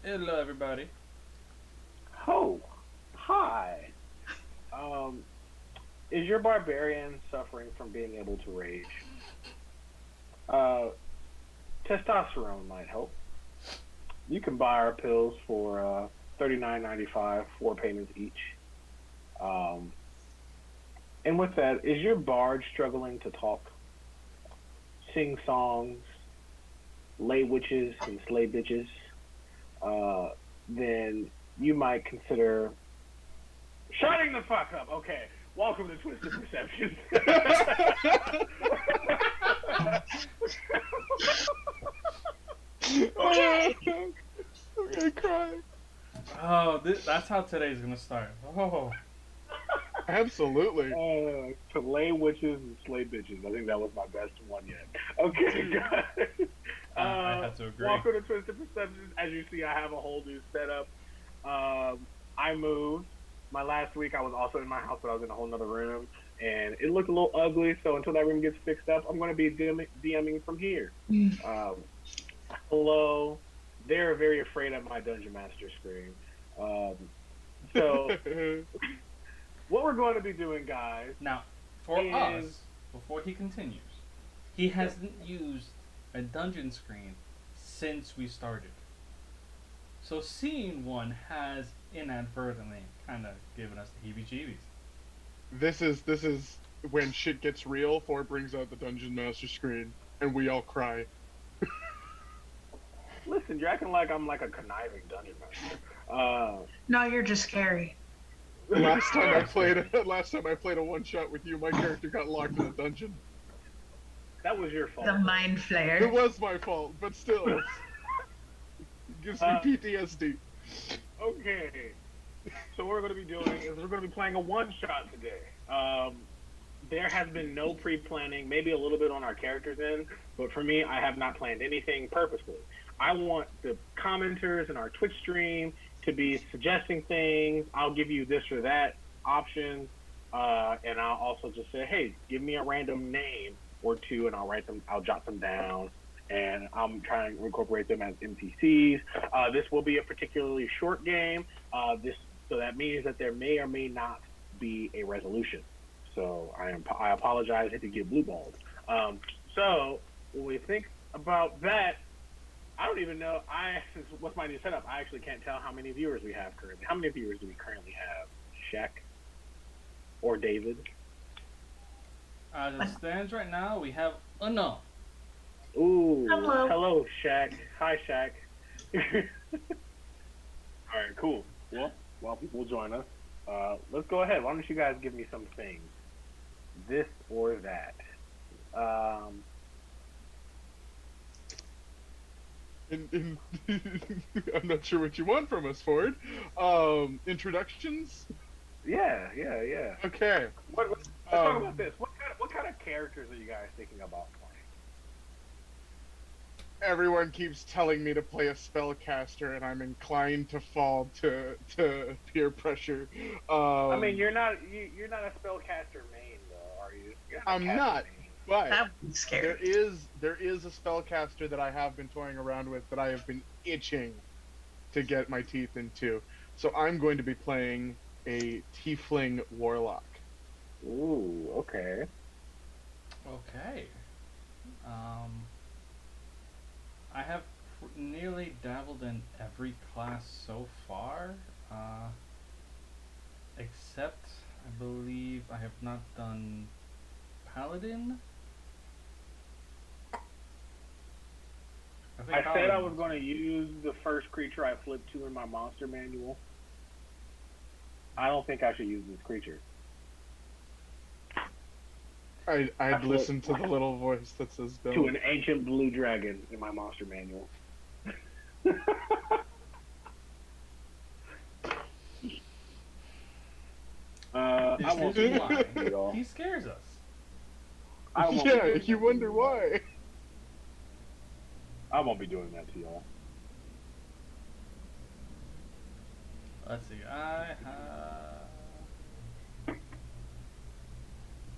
Hello, everybody. Oh, hi. Um, is your barbarian suffering from being able to rage? Uh, Testosterone might help. You can buy our pills for $39.95, four payments each. Um, and with that, is your bard struggling to talk, sing songs, lay witches and slay bitches? Uh, then you might consider shutting the fuck up. Okay, welcome to Twisted Perceptions. Okay. I'm gonna cry. Oh, that's how today's gonna start. Oh, Absolutely. To lay witches and slay bitches. I think that was my best one yet. Okay, guys. I have to agree. Welcome to Twisted Perceptions. As you see, I have a whole new setup. I moved. My last week, I was also in my house, but I was in a whole other room, and it looked a little ugly. So until that room gets fixed up, I'm going to be DMing from here. Um, hello. They're very afraid of my Dungeon Master screen. Um, so what we're going to be doing, guys. now, for And- us, before he continues, he hasn't used a dungeon screen since we started. So seeing one has inadvertently kind of given us the heebie-jeebies. This is when shit gets real. Thor brings out the Dungeon Master screen, and we all cry. Listen, you're acting like I'm like a conniving dungeon master. No, you're just scary. Last time I played a one shot with you, my character got locked in a dungeon. that was your fault. The mind It flare. was my fault, but still, it gives me PTSD. Okay. So what we're going to be doing is we're going to be playing a one shot today. There has been no pre-planning, maybe a little bit on our characters' end, but for me, I have not planned anything purposely. I want the commenters in our Twitch stream to be suggesting things. I'll give you this or that option, and I'll also just say, hey, give me a random name or two, and I'll write them. I'll jot them down, and I'm trying to incorporate them as NPCs. This will be a particularly short game. So that means that there may or may not be a resolution. So I apologize if you get blue balled. So when we think about that, I don't even know. What's my new setup? I actually can't tell how many viewers we have currently. How many viewers do we currently have? Shaq or David? As it stands right now, we have no. Ooh, Hello. Shaq. Hi, Shaq. All right, cool. Well, while people join us, let's go ahead. Why don't you guys give me some things, this or that? I'm not sure what you want from us, Ford. Introductions? Yeah. Okay. Let's talk about this. What kind of characters are you guys thinking about playing? Everyone keeps telling me to play a spellcaster, and I'm inclined to fall to peer pressure. I mean, you're not a spellcaster main though, are you? You're I'm caster not. main. But That would be scary. there is a spellcaster that I have been toying around with that I have been itching to get my teeth into. So I'm going to be playing a tiefling warlock. Ooh, okay. Okay. I have nearly dabbled in every class so far, except I believe I have not done paladin. think I said I was paladin- going to use the first creature I flipped to in my monster manual. I don't think I should use this creature. I'd listen to the little voice that says To don't. an ancient blue dragon in my monster manual. I This won't is be why y'all. he scares us. I won't be Yeah, doing you that wonder to y'all. why. I won't be doing that to y'all. Let's see. I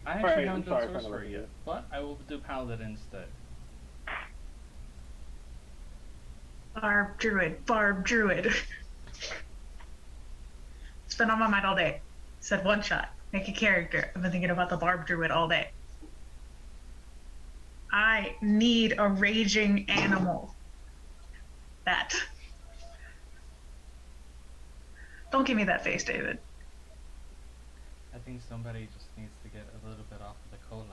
actually Alright, haven't I'm sorry done for sorcery interrupting yet, you. but I will do paladin instead. Barb Druid, Barb Druid. It's been on my mind all day. Said one shot, make a character. I've been thinking about the Barb Druid all day. I need a raging animal. That. Don't give me that face, David. I think somebody just needs to get a little bit off of the cola.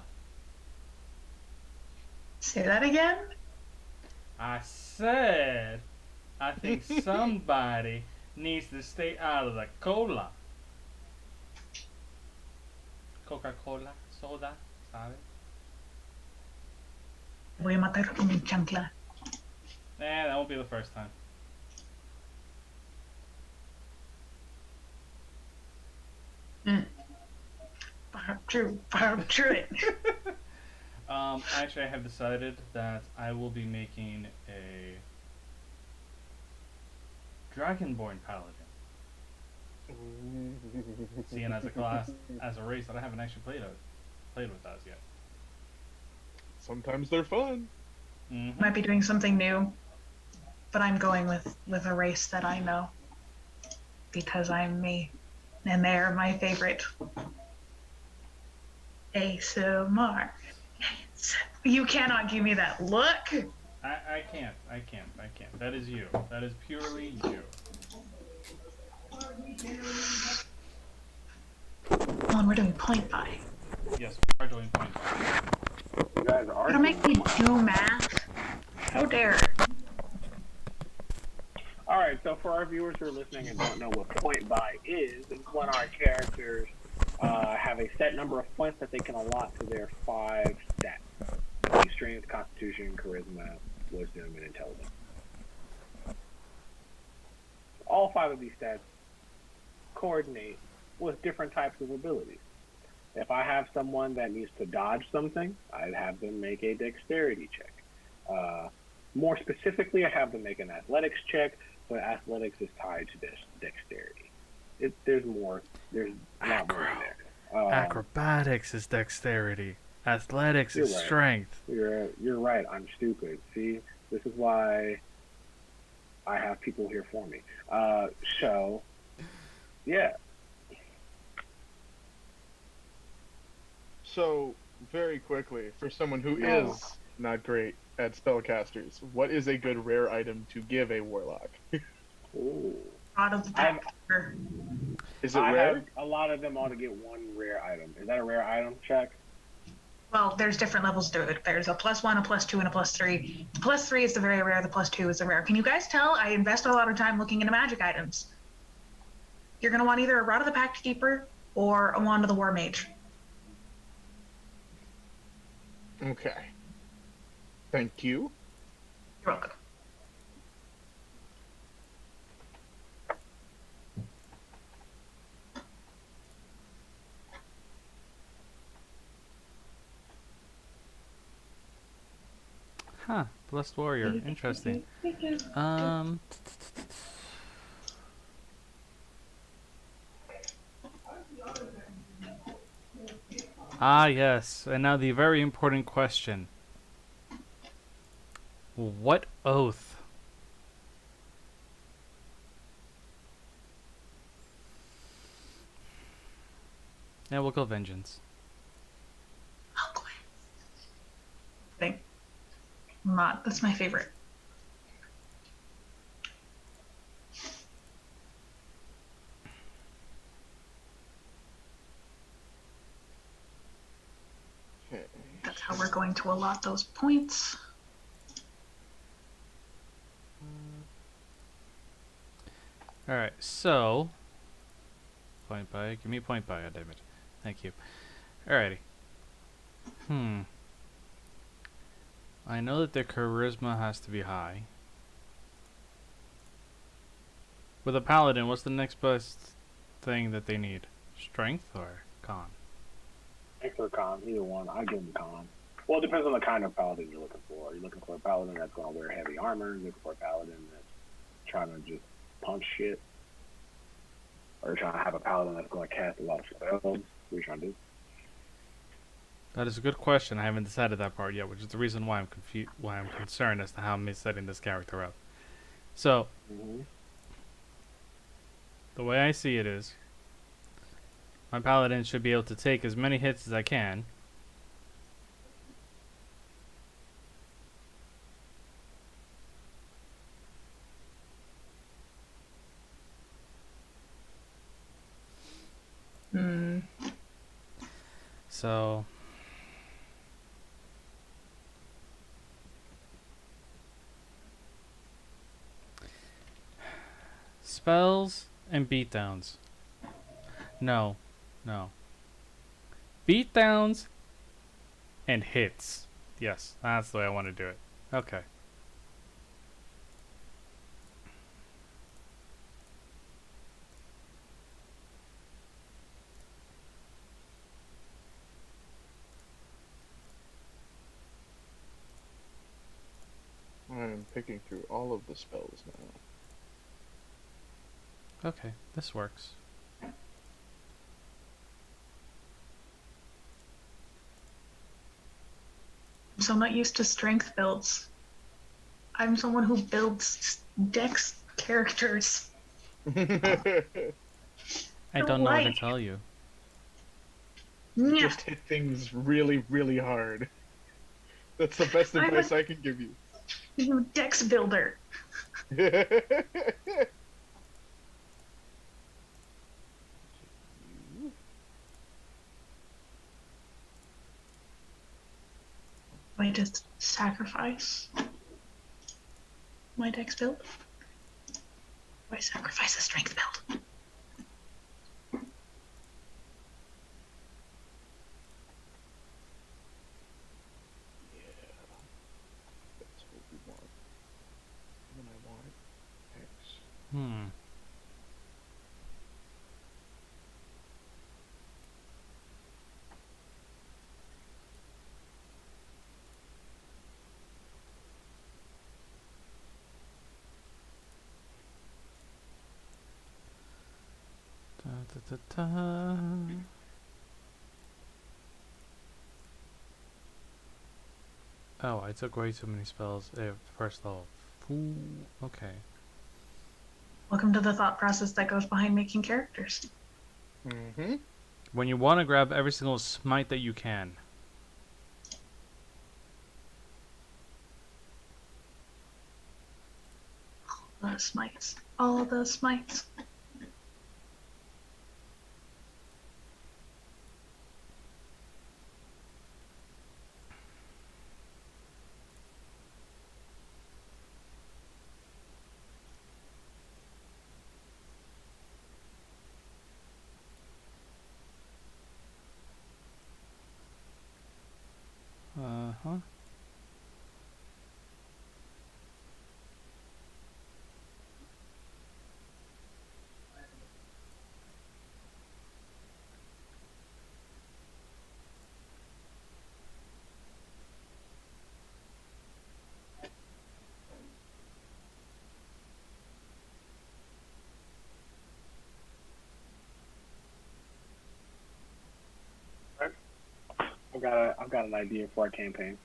Say that again? I said, I think somebody needs to stay out of the cola. Coca-Cola, soda, ¿sabes? Voy a matar con mi chancla. That won't be the first time. Barb Druid. Actually, I have decided that I will be making a Dragonborn Paladin. Seeing as a class, as a race that I haven't actually played with us yet. Sometimes they're fun. Mm-hmm. Might be doing something new, but I'm going with a race that I know because I'm me, and they're my favorite. ASMR. You cannot give me that look. I can't. That is you. That is purely you. We're doing point by. Yes, we are doing point. You guys are. Don't make me do math. How dare. All right, so for our viewers who are listening and don't know what point buy is, it's when our characters have a set number of points that they can allot to their 5 stats: strength, constitution, charisma, wisdom, and intelligence. All 5 of these stats coordinate with different types of abilities. If I have someone that needs to dodge something, I'd have them make a dexterity check. More specifically, I have them make an athletics check, but athletics is tied to dexterity. There's a lot more in there. Acrobatics is dexterity. Athletics is strength. You're right. I'm stupid. See, this is why I have people here for me. So, yeah. So, very quickly, for someone who is not great at spellcasters, what is a good rare item to give a warlock? Ooh. Out of the pack. Is it rare? A lot of them ought to get 1 rare item. Is that a rare item, Chuck? Well, there's different levels to it. There's a +1, a +2, and a +3. The +3 is the very rare. The +2 is the rare. Can you guys tell? I invest a lot of time looking into magic items. You're going to want either a Rod of the Pact Keeper or a Wand of the War Mage. Okay. Thank you. You're welcome. Huh. Blessed Warrior. Interesting. Yes. And now the very important question. What oath? Yeah, we'll go vengeance. Thing. That's my favorite. Okay. That's how we're going to allot those points. Alright, so point by, give me point by, goddammit. Thank you. Alrighty. I know that their charisma has to be high. With a paladin, what's the next best thing that they need? Strength or con? Strength or con, either one. I give them con. Well, it depends on the kind of paladin you're looking for. Are you looking for a paladin that's going to wear heavy armor? Are you looking for a paladin that's trying to just punch shit? Or are you trying to have a paladin that's going to cast a lot of spells? What are you trying to do? That is a good question. I haven't decided that part yet, which is the reason why I'm confused, why I'm concerned as to how I'm setting this character up. So, Mm-hmm. the way I see it is, my paladin should be able to take as many hits as I can. Hmm. So, spells and beatdowns. No, no. Beatdowns and hits. Yes, that's the way I want to do it. Okay. I'm picking through all of the spells now. Okay, this works. I'm so not used to strength builds. I'm someone who builds dex characters. I don't know what to Like, tell you. yeah, Just hit things really, really hard. That's the best I'm advice I can give you. I'm a dex builder. I just sacrifice my dex build. I sacrifice a strength build. That's what we want. When I want X. Hmm. Da, da, da, da. Oh, I took way too many spells at first level. Ooh, okay. Welcome to the thought process that goes behind making characters. Mm-hmm. When you want to grab every single smite that you can. The smites. All the smites. Uh-huh. I've got an idea for our campaign.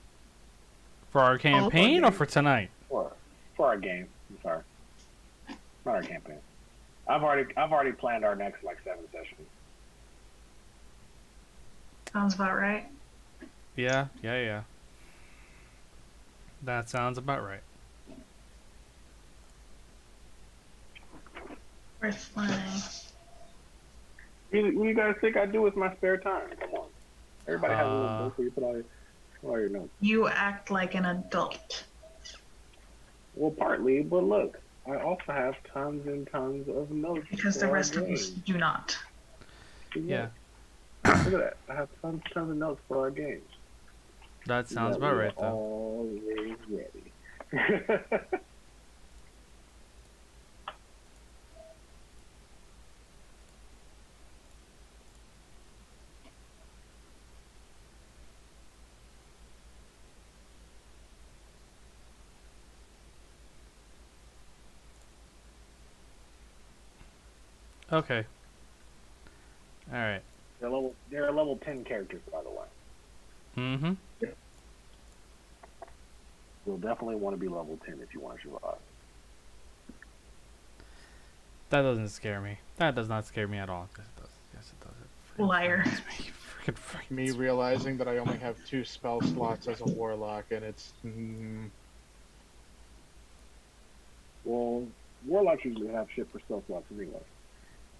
For our campaign or okay. for tonight? For our game. I'm sorry. Not our campaign. I've already planned our next like 7 sessions. Sounds about right. Yeah. That sounds about right. Worth planning. What do you guys think I do with my spare time? Come on. Everybody has a little book where you put all your notes. You act like an adult. Well, partly, but look, I also have tons and tons of notes. Because the rest of us do not. Yeah. Look at that. I have tons of notes for our games. That sounds about right, though. Always ready. Okay. Alright. They're level 10 characters, by the way. Mm-hmm. You'll definitely want to be level 10 if you want to survive. That doesn't scare me. That does not scare me at all. Yes, it does. Yes, it does. It freaking Liar. frightens me. Freaking frightens Me realizing that I only have 2 spell slots as a warlock, and it's Well, warlocks usually have shit for spell slots anyway.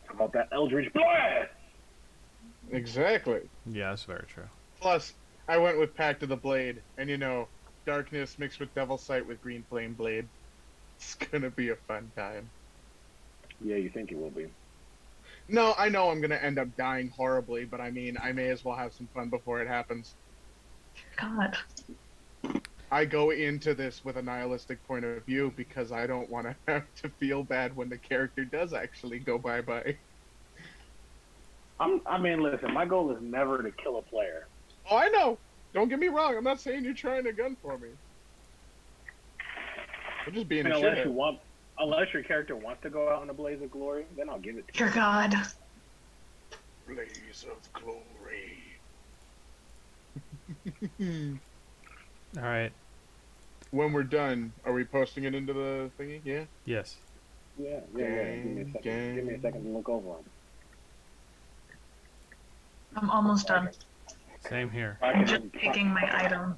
How about that Eldritch Blast? exactly. Yeah, that's very true. Plus, I went with Pact of the Blade, and you know, darkness mixed with Devil Sight with Green Flame Blade. It's gonna be a fun time. Yeah, you think it will be. No, I know I'm gonna end up dying horribly, but I mean, I may as well have some fun before it happens. God. I go into this with a nihilistic point of view because I don't want to have to feel bad when the character does actually go bye-bye. I mean, listen, my goal is never to kill a player. Oh, I know. Don't get me wrong. I'm not saying you're trying a gun for me. I'm just being a shithead. Unless your character wants to go out in a blaze of glory, then I'll give it to you. Dear God. Blaze of glory. All right. When we're done, are we posting it into the thingy? Yeah? Yes. Yeah. Give me a second to look over them. I'm almost done. Same here. I'm just picking my item.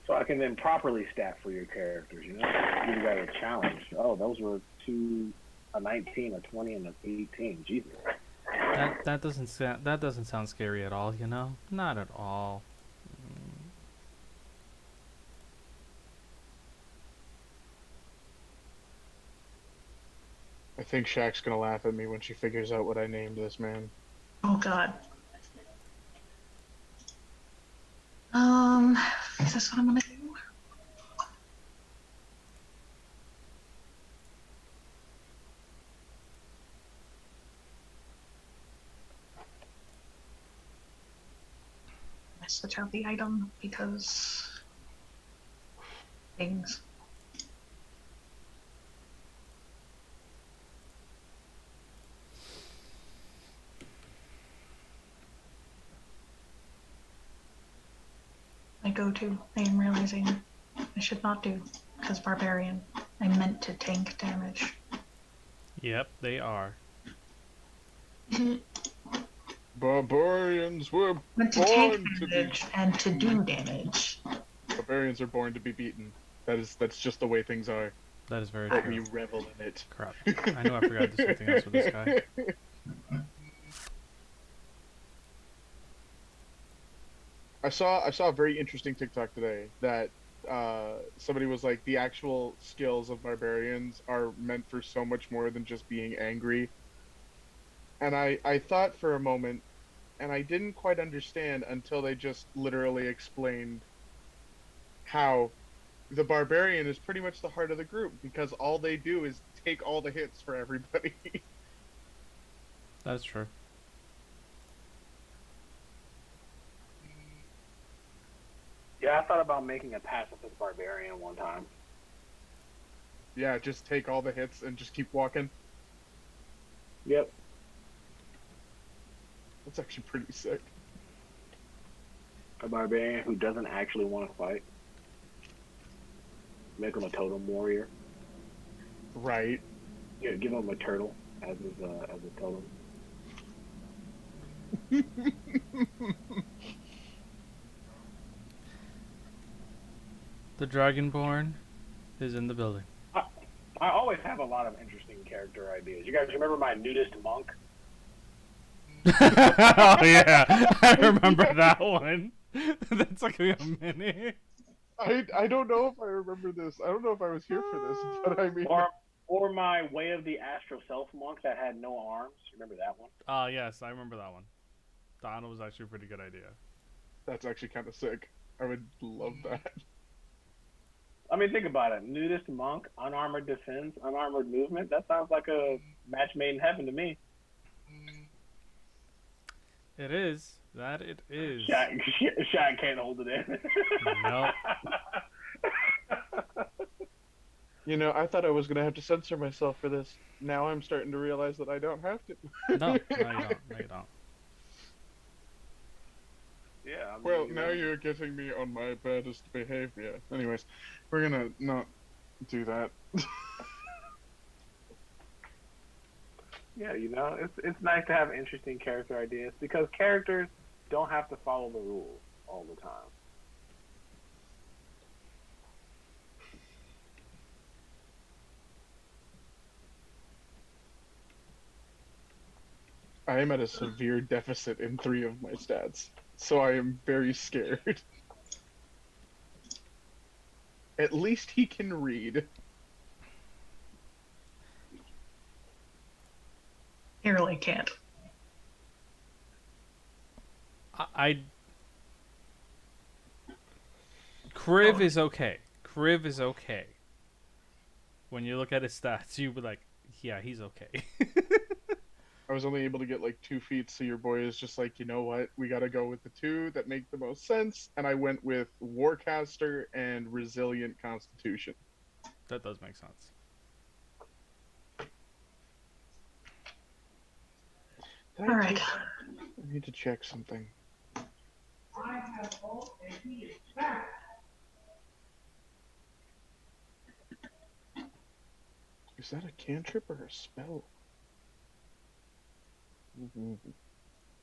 So I can then properly stat for your characters, you know? Give you guys a challenge. Oh, those were a 19, a 20, and an 18. Jesus. That doesn't sound scary at all, you know? Not at all. I think Shaq's gonna laugh at me when she figures out what I named this man. Oh God. Is this what I'm gonna do? I switch out the item because things. I go to. I am realizing I should not do because barbarian. I meant to tank damage. Yep, they are. Barbarians were Meant to born take to be. damage and to do damage. Barbarians are born to be beaten. That's just the way things are. That is very But we true. revel in it. Crap. I know I forgot to do something else with this guy. I saw a very interesting TikTok today that somebody was like, the actual skills of barbarians are meant for so much more than just being angry. And I thought for a moment, and I didn't quite understand until they just literally explained how the barbarian is pretty much the heart of the group because all they do is take all the hits for everybody. That's true. Yeah, I thought about making a pacifist barbarian one time. Yeah, just take all the hits and just keep walking. Yep. That's actually pretty sick. A barbarian who doesn't actually want to fight. Make him a totem warrior. Right. Yeah, give him a turtle as a totem. The Dragonborn is in the building. I always have a lot of interesting character ideas. You guys remember my nudist monk? Oh yeah, I remember that one. That took me a minute. I don't know if I remember this. I don't know if I was here for this, but I mean... Or my Way of the Astral Self monk that had no arms. Remember that one? Yes, I remember that one. That was actually a pretty good idea. That's actually kind of sick. I would love that. I mean, think about it. Nudist monk, unarmored defense, unarmored movement. That sounds like a match made in heaven to me. It is. That it is. Shaq can't hold it in. Nope. You know, I thought I was going to have to censor myself for this. Now I'm starting to realize that I don't have to. No, you don't. No, you don't. Yeah. I mean, Well, now you're getting me on my baddest behavior. Anyways, we're going to not do that. Yeah, it's nice to have interesting character ideas because characters don't have to follow the rules all the time. I am at a severe deficit in 3 of my stats, so I am very scared. At least he can read. He really can't. Kriv is okay. Kriv is okay. When you look at his stats, you be like, yeah, he's okay. I was only able to get like 2 feats, so your boy is just like, you know what? We gotta go with the 2 that make the most sense, and I went with Warcaster and Resilient Constitution. That does make sense. All right. I need to check something. I have all and he is back. Is that a cantrip or a spell? No,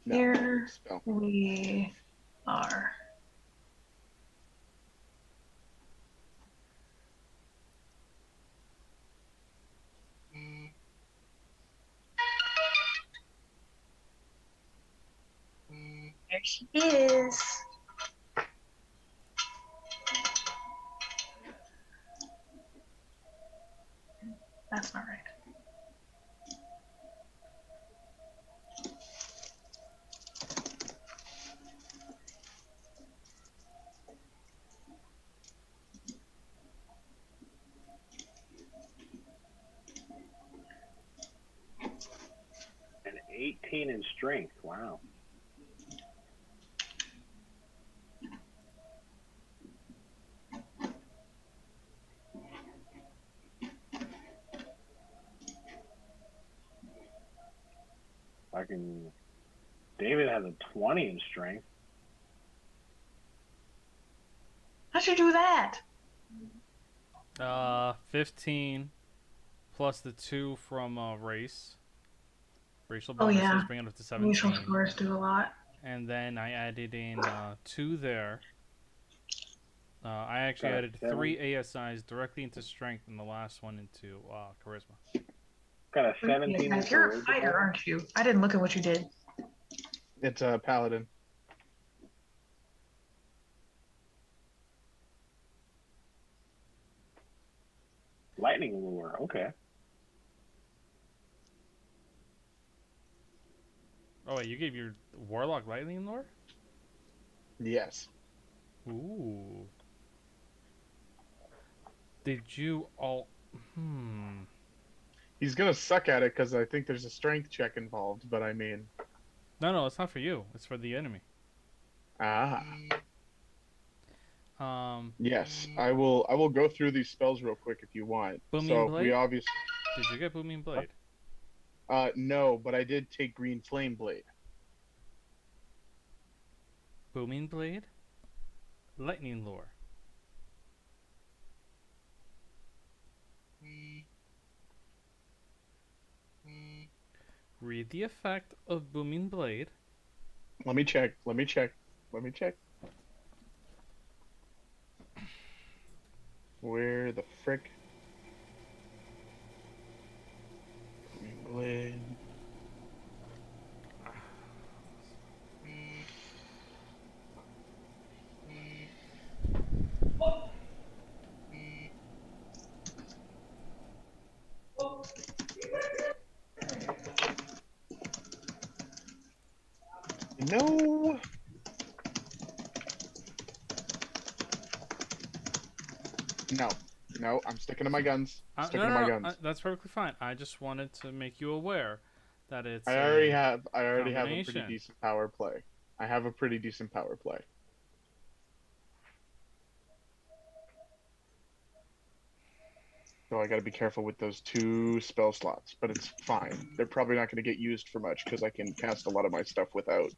Here spell. we are. There she is. That's not right. An 18 in strength. Wow. David has a 20 in strength. How'd you do that? 15 plus the 2 from race. Racial Oh, bonuses yeah. bring it up to Racial 17. scores do a lot. And then I added in 2 there. I actually Got a added 7. 3 ASIs directly into strength and the last one into charisma. Got a 17 in You're a charisma. fighter, aren't you? I didn't look at what you did. It's a paladin. Lightning lure. Okay. Oh wait, you gave your warlock lightning lore? Yes. Ooh. Did you all? He's gonna suck at it because I think there's a strength check involved, but I mean. No, it's not for you. It's for the enemy. Ah. Um. Yes, I will. I will go through these spells real quick if you want. Booming so Blade? we obviously. Did you get Booming Blade? No, but I did take Green Flame Blade. Booming Blade? Lightning lore. Read the effect of Booming Blade. Let me check. Let me check. Let me check. Where the frick? Booming Blade. No. No. No, I'm sticking to my guns. Sticking to my guns. That's perfectly fine. I just wanted to make you aware that it's. I already have a pretty combination. decent power play. I have a pretty decent power play. So I got to be careful with those 2 spell slots, but it's fine. They're probably not going to get used for much because I can cast a lot of my stuff without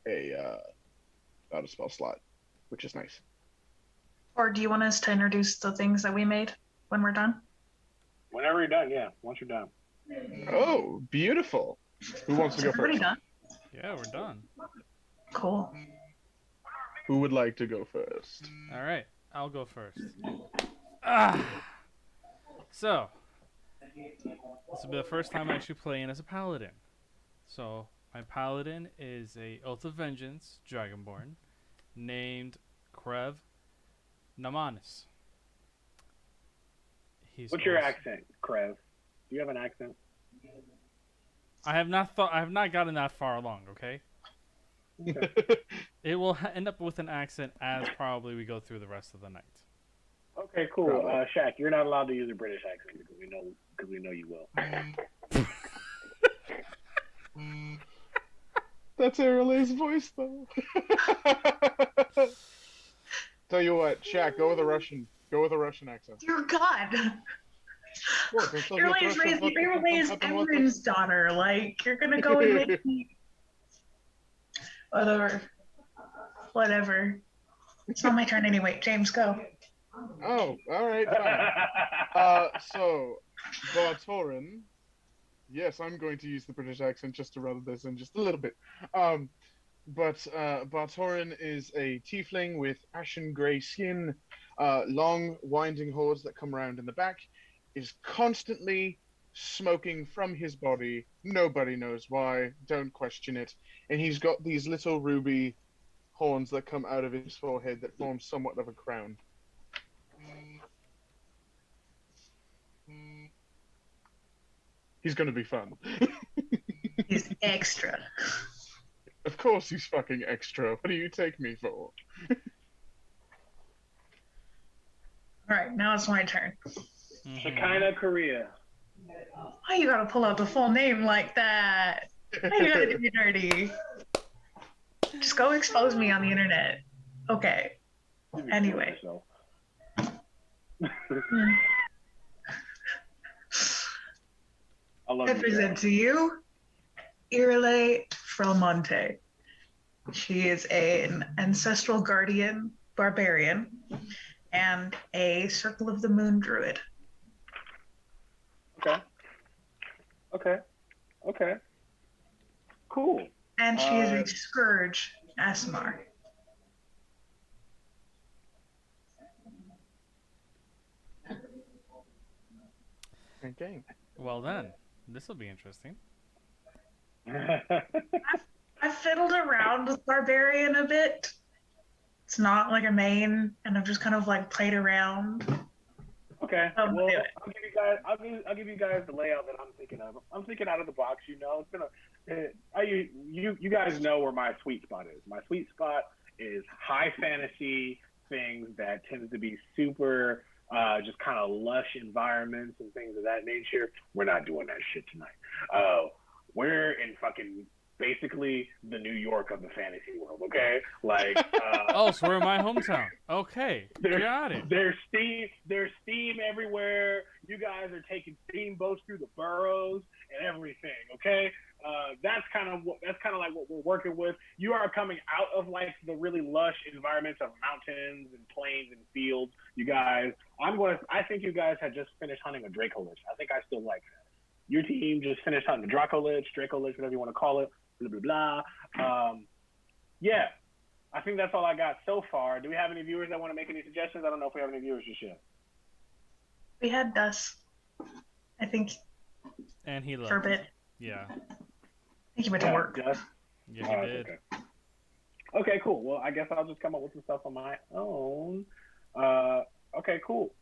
a spell slot, which is nice. Or do you want us to introduce the things that we made when we're done? Whenever you're done, yeah. Once you're done. Oh, beautiful. Who wants to Is go everybody first? done? Yeah, we're done. Cool. Who would like to go first? All right, I'll go first. Ah. So, this will be the first time I'm actually playing as a paladin. So, my paladin is a Oath of Vengeance Dragonborn named Krev Namanis. What's your accent, Krev? Do you have an accent? I have not gotten that far along. Okay. It will end up with an accent as probably we go through the rest of the night. Okay, cool. Shaq, you're not allowed to use a British accent because we know you will. That's Arile's voice, though. Tell you what, Shaq, go with a Russian. Go with a Russian accent. Dear God. What? Don't tell You're me it's Russian. Emrin's daughter. Like, you're gonna go and make me. Whatever. It's not my turn anyway. James, go. Oh, all right, fine. So, Bartorin. Yes, I'm going to use the British accent just to rub this in just a little bit. But Bartorin is a tiefling with ashen grey skin, long winding horns that come around in the back, is constantly smoking from his body. Nobody knows why. Don't question it. And he's got these little ruby horns that come out of his forehead that form somewhat of a crown. He's going to be fun. He's extra. Of course he's fucking extra. What do you take me for? Alright, now it's my turn. Shekinah, Korea. Why you gotta pull out the full name like that? Why you gotta be dirty? Just go expose me on the internet. Okay. Anyway. I love I you. present to you Irile Frelmonte. She is an ancestral guardian barbarian and a Circle of the Moon druid. Okay. Cool. And she is a Scourge Asmar. Okay. Well then, this will be interesting. I've fiddled around with Barbarian a bit. It's not like a main, and I've just kind of like played around. Okay. Oh, Well, do I'll give you guys the layout that I'm thinking of. I'm thinking out of the box. You know, you guys know where my sweet spot is. My sweet spot is high fantasy things that tends to be super, just kind of lush environments and things of that nature. We're not doing that shit tonight. We're in fucking basically the New York of the fantasy world, okay? Like, oh, so we're in my hometown. Okay, got it. There's steam everywhere. You guys are taking steamboats through the boroughs and everything, okay? That's kind of like what we're working with. You are coming out of like the really lush environments of mountains and plains and fields. You guys, I think you guys had just finished hunting a Dracolich. I think I still like that. Your team just finished hunting the Dracolich, whatever you want to call it. Blah blah blah. Yeah, I think that's all I got so far. Do we have any viewers that want to make any suggestions? I don't know if we have any viewers just yet. We had Dust, I think, And he left. for a bit. Yeah. I think he went to work. Dust? Yeah, he did. Okay, cool. Well, I guess I'll just come up with some stuff on my own. Okay, cool.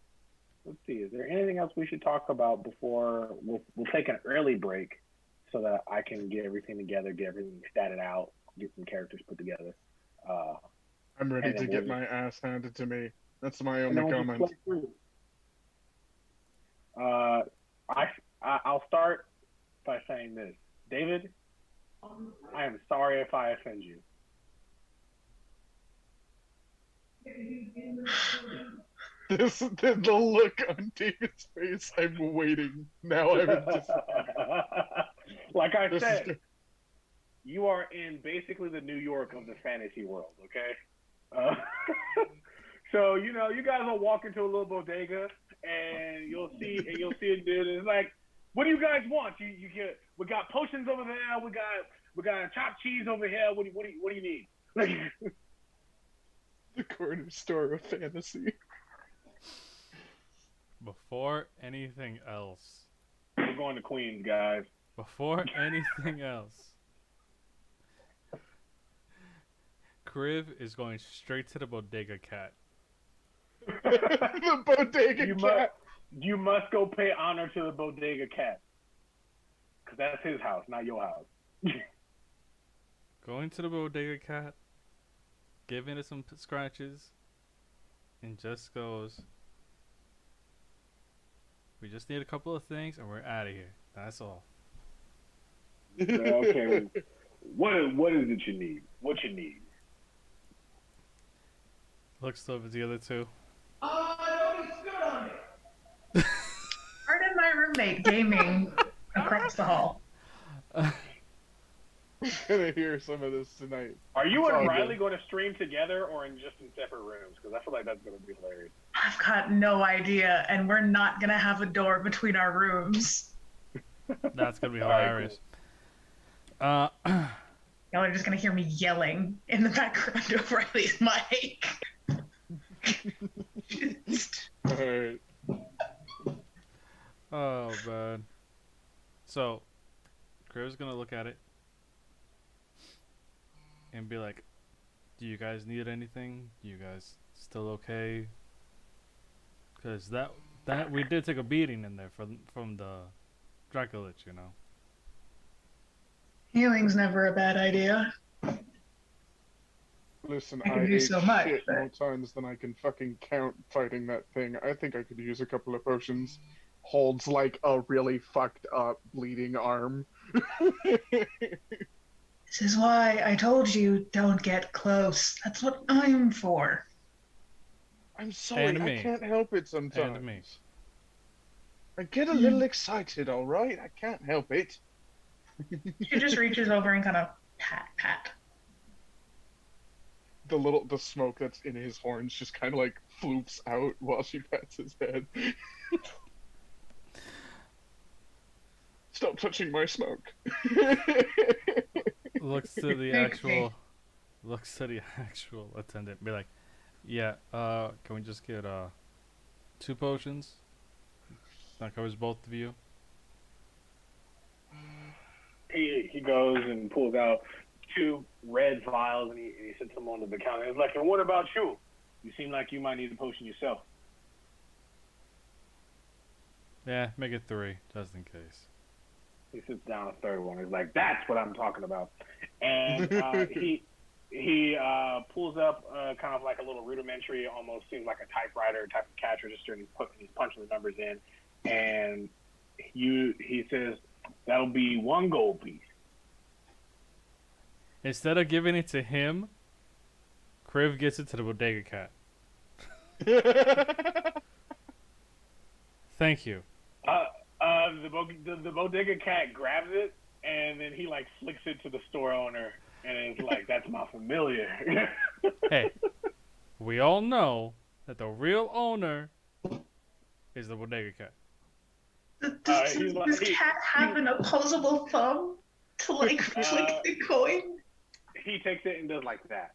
Let's see. Is there anything else we should talk about before we'll take an early break so that I can get everything together, get everything statted out, get some characters put together. I'm ready to get my ass handed to me. That's my only comment. I'll start by saying this. David, I am sorry if I offend you. The look on David's face, I'm waiting. Now I'm anticipating. Like I said, you are in basically the New York of the fantasy world, okay? So, you guys will walk into a little bodega and you'll see a dude and it's like, What do you guys want? You get. We got potions over there. We got chopped cheese over here. What do you need? The corner store of fantasy. Before anything else. We're going to Queens, guys. Before anything else. Kriv is going straight to the bodega cat. The bodega cat. You must go pay honor to the bodega cat. Because that's his house, not your house. Going to the bodega cat, giving it some scratches, and just goes, we just need a couple of things and we're out of here. That's all. Okay. What is it you need? What you need? Looks over at the other two. Oh, no, good on it. Pardon my roommate gaming across the hall. We're gonna hear some of this tonight. Are you It's all and Riley good. going to stream together or just in separate rooms? Because I feel like that's going to be hilarious. I've got no idea, and we're not gonna have a door between our rooms. That's going to be All right, hilarious. Y'all are just gonna hear me yelling in the background of Riley's mic. Alright. Oh, man. So, Criv's going to look at it and be like, do you guys need anything? You guys still okay? Because that we did take a beating in there from the Draculich, you know. Healing's never a bad idea. Listen, I I can do ate so much, shit but- more times than I can fucking count fighting that thing. I think I could use a couple of potions. Holds like a really fucked up bleeding arm. This is why I told you don't get close. That's what I'm for. I'm sorry, And I me. can't help it sometimes. And me. I get a little excited, alright? I can't help it. She just reaches over and kind of pat. The smoke that's in his horns just kind of like floofs out while she pats his head. Stop touching my smoke. Looks to the actual attendant, be like, yeah, can we just get 2 potions? That covers both of you. He goes and pulls out 2 red vials and he sits them onto the counter. He's like, and what about you? You seem like you might need a potion yourself. Yeah, make it 3, just in case. He sits down a third one. He's like, that's what I'm talking about. And he pulls up kind of like a little rudimentary, almost seems like a typewriter type of cash register, and he's punching the numbers in. And he says, that'll be 1 gold piece. Instead of giving it to him, Kriv gets it to the bodega cat. Thank you. The bodega cat grabs it, and then he like flicks it to the store owner, and it's like, that's my familiar. Hey, we all know that the real owner is the bodega cat. Does he's like- this cat have an opposable thumb to like flick the coin? He takes it and does like that.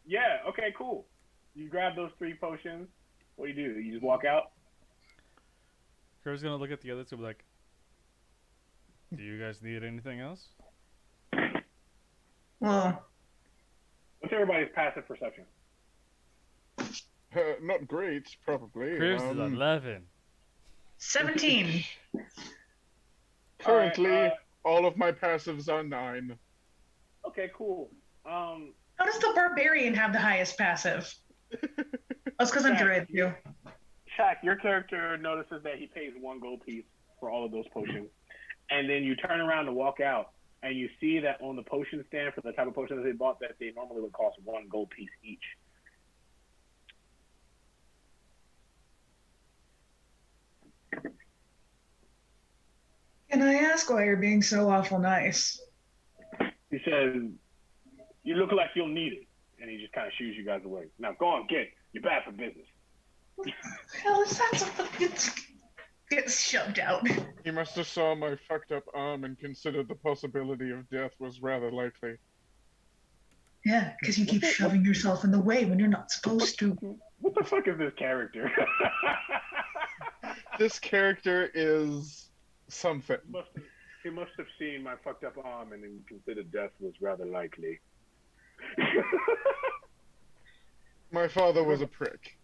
Yeah, okay, cool. You grab those 3 potions. What do? You just walk out? Kriv's gonna look at the other two and be like, do you guys need anything else? Well, What's everybody's passive perception? Not great, probably. Kriv's is 11. 17. Currently, Alright, all of my passives are 9. Okay, cool. How does the barbarian have the highest passive? That's because I'm druid too. Shaq, your character notices that he pays 1 gold piece for all of those potions. And then you turn around to walk out, and you see that on the potion stand for the type of potions they bought, that they normally would cost 1 gold piece each. Can I ask why you're being so awful nice? He says, you look like you'll need it. And he just kind of shoos you guys away. Now go on, get it. You're bad for business. Hell, it sounds like it gets shoved out. He must have saw my fucked up arm and considered the possibility of death was rather likely. Yeah, because you keep shoving yourself in the way when you're not supposed to. What the fuck is this character? This character is something. He must have seen my fucked up arm and then considered death was rather likely. My father was a prick.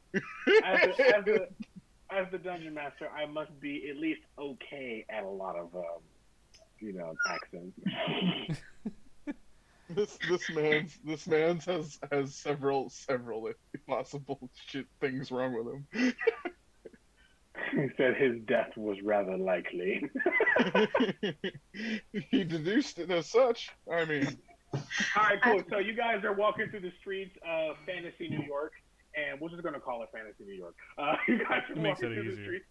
As the dungeon master, I must be at least okay at a lot of, accents. This man's has several possible shit things wrong with him. He said his death was rather likely. He deduced it as such. I mean, all right, cool. So you guys are walking through the streets of Fantasy New York, and we're just gonna call it Fantasy New York. You guys are walking through the streets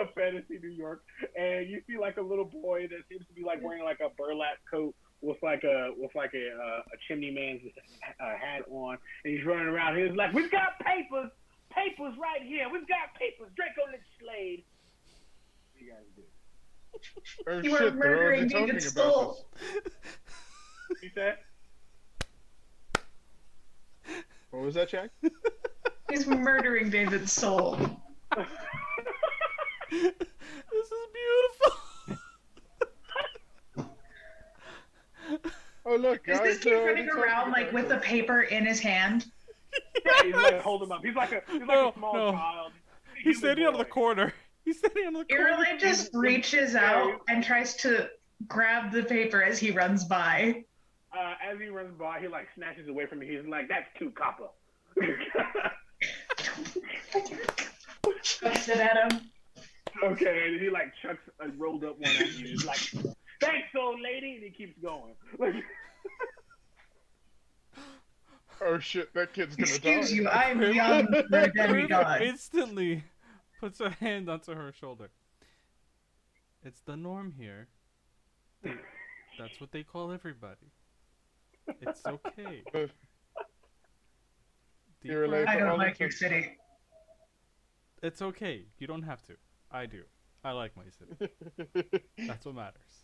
of Fantasy New York, and you see like a little boy that seems to be like wearing like a burlap coat with like a chimney man's hat on, and he's running around. He's like, "We've got papers right here. We've got papers. Draco Lich Slade." What do you guys do? oh You were shit, they're murdering already talking David's about soul. You said? this. What was that, Jack? He's murdering David's soul. This is beautiful. Oh look, Is guys, this kid running around like with the paper in his hand? Yeah, he's like holding him up. He's like a small child. He's standing on the corner. He's standing on the corner. Irelay just reaches out and tries to grab the paper as he runs by. As he runs by, he like snatches away from me. He's like, "That's 2 copper." Chucks it at him. Okay, and he like chucks a rolled up one at you. He's like, "Thanks, old lady," and he keeps going. Oh shit, that kid's gonna Excuse die. you, I'm young for a demigod. Instantly puts a hand onto her shoulder. It's the norm here. That's what they call everybody. It's okay. You're like, I don't all like the your city. It's okay. You don't have to. I do. I like my city. That's what matters.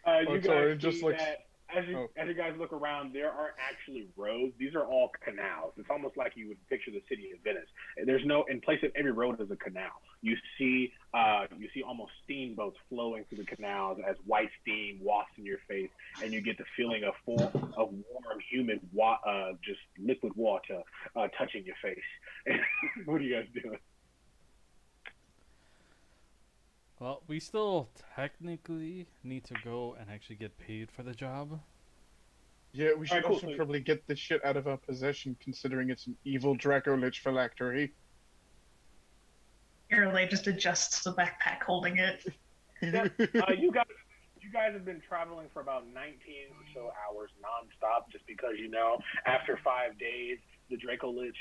You sorry, guys just see like- that as you guys look around, there aren't actually roads. These are all canals. It's almost like you would picture the city of Venice. There's no, in place of every road is a canal. You see almost steamboats flowing through the canals as white steam wafts in your face, and you get the feeling of warm, humid, just liquid water touching your face. What are you guys doing? Well, we still technically need to go and actually get paid for the job. Yeah, we should Alright, cool. also probably get this shit out of our possession, considering it's an evil Draco Lich phylactery. Irelay just adjusts the backpack holding it. Yeah, you guys have been traveling for about 19 or so hours nonstop, just because after 5 days, the Draco Lich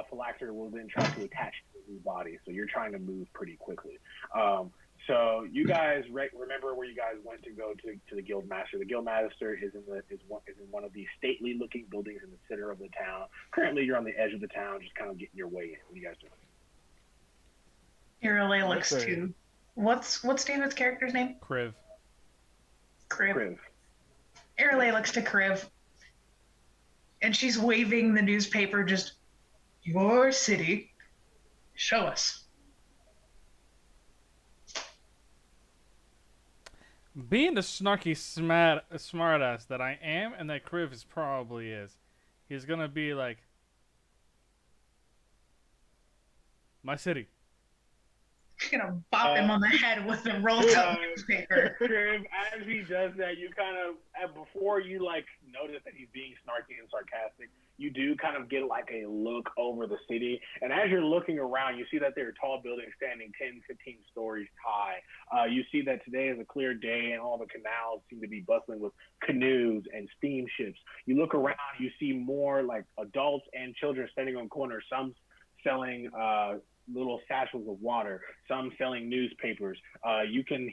phylactery will then try to attach to your body. So you're trying to move pretty quickly. So you guys remember where you guys went to go to the Guildmaster. The Guildmaster is in one of these stately looking buildings in the center of the town. Currently, you're on the edge of the town, just kind of getting your way in. What are you guys doing? Irelay looks to what's David's character's name? Kriv. Kriv. Irelay looks to Kriv, and she's waving the newspaper. Just your city. Show us. Being the snarky smartass that I am, and that Kriv probably is, he's gonna be like, my city. You're gonna bop him on the head with the rolled up newspaper. Kriv, as he does that, you kind of, before you notice that he's being snarky and sarcastic, you do kind of get a look over the city. And as you're looking around, you see that there are tall buildings standing 10, 15 stories high. You see that today is a clear day and all the canals seem to be bustling with canoes and steamships. You look around, you see more adults and children standing on corners, some selling little splashes of water, some selling newspapers. You can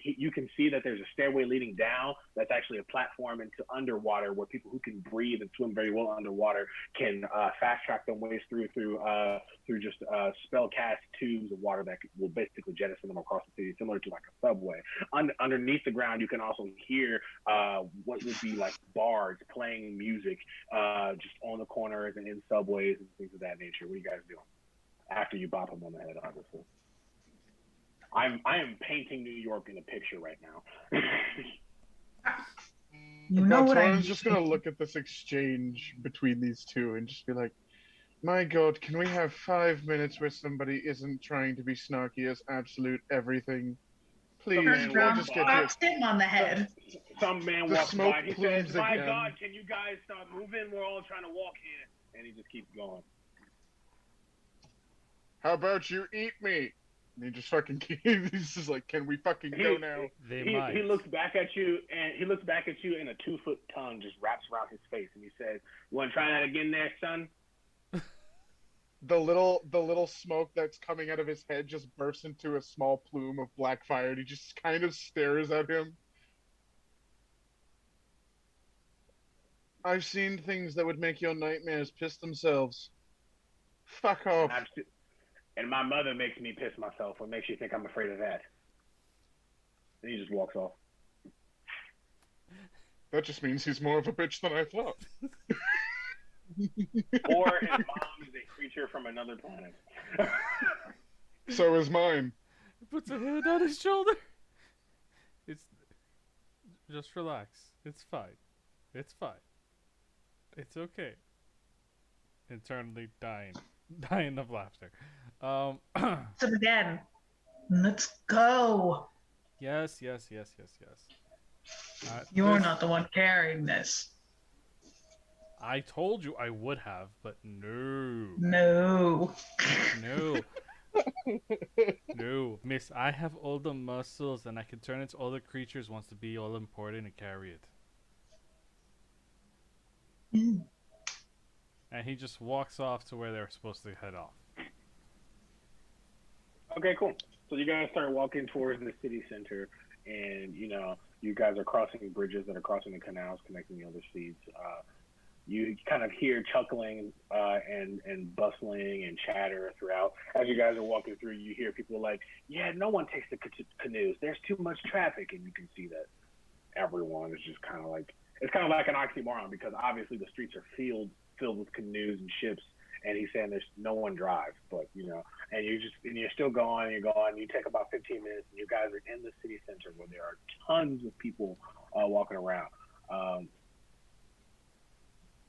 see that there's a stairway leading down that's actually a platform into underwater where people who can breathe and swim very well underwater can fast track their ways through just spell cast tubes of water that will basically jettison them across the city, similar to like a subway. Underneath the ground, you can also hear what would be like bards playing music just on the corners and in subways and things of that nature. What are you guys doing after you bop them on the head, obviously? I am painting New York in a picture right now. You know what I Bartoran's mean. just gonna look at this exchange between these two and just be like, my God, can we have 5 minutes where somebody isn't trying to be snarky as absolute everything? Please, Turns we'll around, just get to bops him on the head. Some man The walks smoke by and he plumes says, "My again. God, can you guys stop moving? We're all trying to walk here." And he just keeps going. How about you eat me? And he just fucking he's just like, can we fucking go now? He looks back at you and a 2-foot tongue just wraps around his face and he says, "You want to try that again, there, son?" The little smoke that's coming out of his head just bursts into a small plume of black fire, and he just kind of stares at him. I've seen things that would make your nightmares piss themselves. Fuck off. And my mother makes me piss myself. What makes you think I'm afraid of that? And he just walks off. That just means he's more of a bitch than I thought. Or his mom is a creature from another planet. So is mine. He puts a hand on his shoulder. It's just relax. It's fine. It's fine. It's okay. Internally dying of laughter. So again, let's go. Yes. You're not the one carrying this. I told you I would have, but no. No. No, miss, I have all the muscles and I can turn into all the creatures wants to be all important and carry it. And he just walks off to where they're supposed to head off. Okay, cool. So you guys start walking towards the city center, and you guys are crossing bridges that are crossing the canals connecting the other cities. You kind of hear chuckling and bustling and chatter throughout. As you guys are walking through, you hear people like, "Yeah, no one takes the canoes. There's too much traffic," and you can see that everyone is just kind of like, it's kind of like an oxymoron because obviously the streets are filled with canoes and ships, and he's saying there's no one drives, but and you're still going, you take about 15 minutes, and you guys are in the city center where there are tons of people walking around.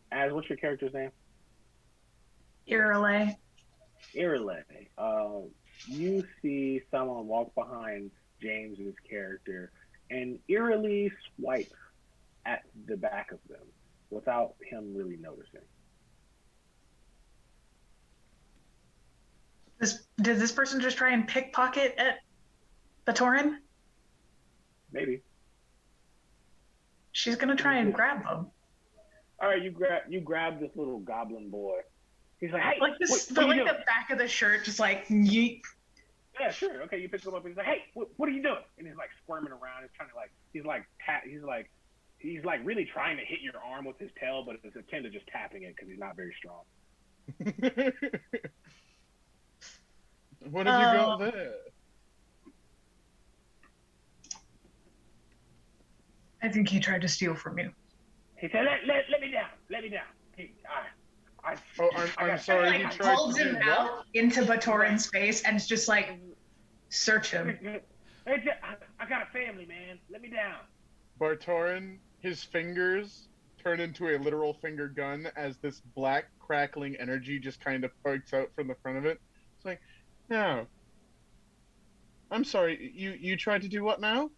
What's your character's name? Irrelay. You see someone walk behind James's character and eerily swipe at the back of them without him really noticing. Did this person just try and pickpocket at Batoran? Maybe. She's gonna try and grab them. All right, you grab this little goblin boy. He's like, "Hey, Like this, what are you like doing?" the back of the shirt, just like yeet. Yeah, sure. Okay, you pick him up. And he's like, "Hey, what are you doing?" And he's like squirming around. He's trying to he's really trying to hit your arm with his tail, but it's akin to just tapping it because he's not very strong. What have you got there? I think he tried to steal from you. He said, "Let me down. Let me down." I'm sorry. Like He tried pulls to him do out what? into Batoran's face and it's just like search him. I got a family, man. Let me down. Bartoran, his fingers turn into a literal finger gun as this black crackling energy just kind of pokes out from the front of it. It's like, no. I'm sorry. You tried to do what now?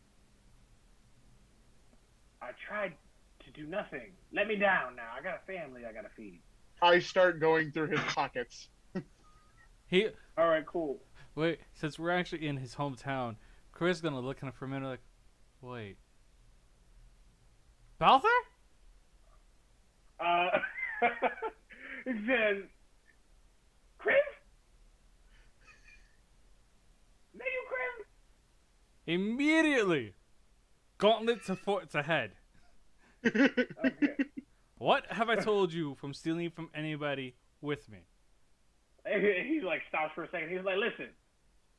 I tried to do nothing. Let me down now. I got a family I gotta feed. I start going through his pockets. All right, cool. Wait, since we're actually in his hometown, Chris is gonna look at him for a minute like, wait, Balthar? He says, "Chris, Immediately, gauntlet to head. Okay. What have I told you from stealing from anybody with me? He like stops for a second. He's like, "Listen,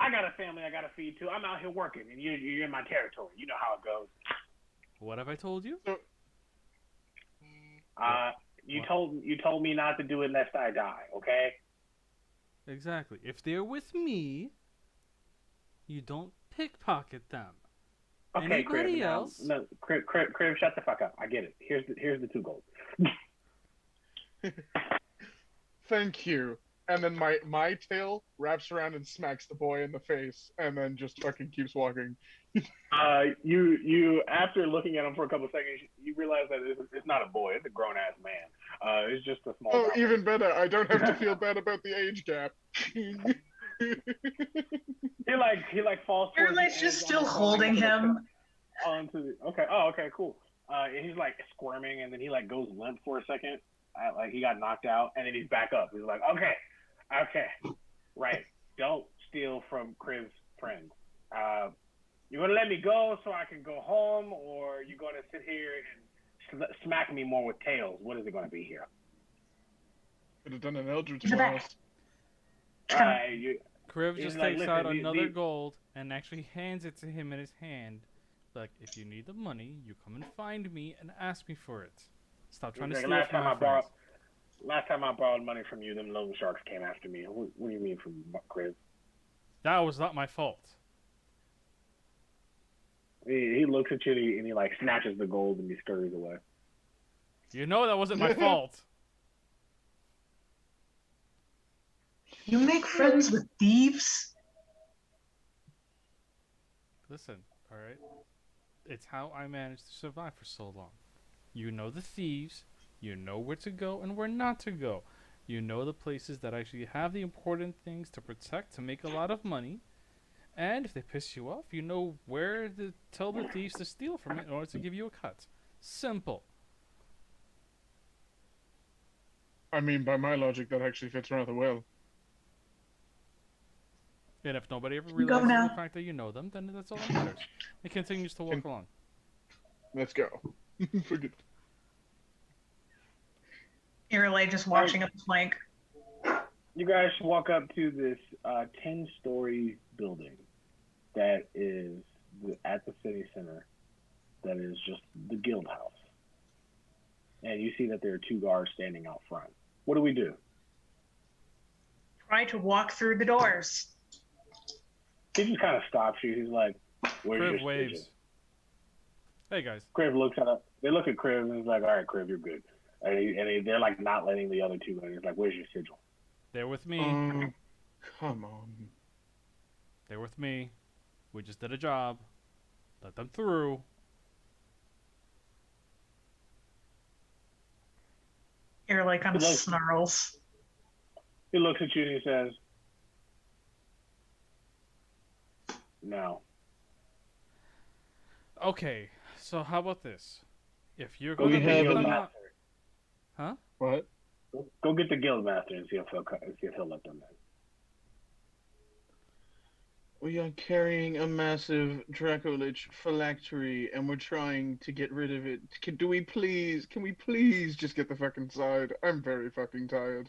I got a family I gotta feed too. I'm out here working, and you're in my territory. You know how it goes." What have I told you? So, You What? told me not to do it lest I die. Okay. Exactly. If they're with me, you don't pickpocket them. Okay, Crib. Anybody Now, else? no, Crib, shut the fuck up. I get it. Here's the 2 gold. thank you. And then my tail wraps around and smacks the boy in the face, and then just fucking keeps walking. You after looking at him for a couple of seconds, you realize that it's not a boy. It's a grown ass man. It's just a small. Oh, goblin. even better. I don't have to feel bad about the age gap. He falls. towards Airlight's the just edge, still almost falling holding into the him. onto the okay. Oh, okay, cool. And he's like squirming, and then he like goes limp for a second, like he got knocked out, and then he's back up. He's like, okay, right. Don't steal from Crib's friends. You gonna let me go so I can go home, or you gonna sit here and smack me more with tails? What is it gonna be here? Could have done an Eldritch In the back. Blast. Kriv He's just like, takes "Listen, out these- another these- gold and actually hands it to him in his hand. Like, if you need the money, you come and find me and ask me for it. Stop trying to Like, steal it from my friends. Last time I borrowed money from you, them loan sharks came after me. What do you mean from Crib? That was not my fault. He looks at you and he like snatches the gold and he scurries away. You know that wasn't my fault. You make friends with thieves? Listen, alright? It's how I managed to survive for so long. You know the thieves, you know where to go and where not to go. You know the places that actually have the important things to protect to make a lot of money. And if they piss you off, you know where to tell the thieves to steal from it in order to give you a cut. Simple. I mean, by my logic, that actually fits rather well. And if nobody ever Go realizes now. the fact that you know them, then that's all that matters. It continues to walk along. Let's go. Forget. Airlight just watching up the flank. You guys walk up to this 10-story building that is at the city center. That is just the guild house, and you see that there are 2 guards standing out front. What do we do? Try to walk through the doors. He just kind of stops you. He's like, "Where's Kriv your waves. sigil?" Hey guys. Crib looks at it. They look at Crib and he's like, "All right, Crib, you're good." And they're like not letting the other 2 in. He's like, "Where's your sigil?" They're with me. Come on. They're with me. We just did a job. Let them through. Airlight kind of Hello. snarls. He looks at you and he says, "No." Okay, so how about this? If you're Go going to get the leave guild them out... master. Huh? What? Go get the guild master and see if he'll let them in. We are carrying a massive Dracolich phylactery, and we're trying to get rid of it. Can we please just get the fuck inside? I'm very fucking tired.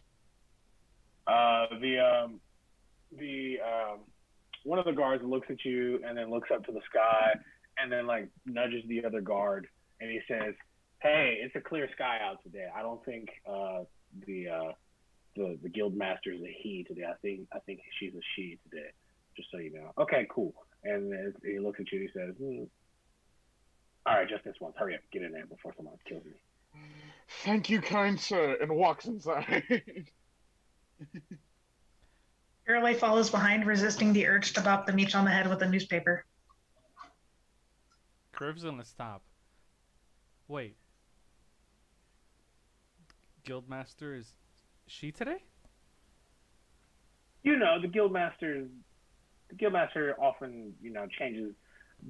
One of the guards looks at you and then looks up to the sky and then like nudges the other guard and he says, "Hey, it's a clear sky out today. I don't think the guild master is a he today. I think she's a she today. Just so you know." "Okay, cool." And then he looks at you and he says, "All right, just this once. Hurry up, get in there before someone kills me." Thank you, kind sir, and walks inside. Airlight follows behind, resisting the urge to bop them each on the head with a newspaper. Curve's gonna stop. Wait. Guildmaster is she today? You know, the guildmaster often, changes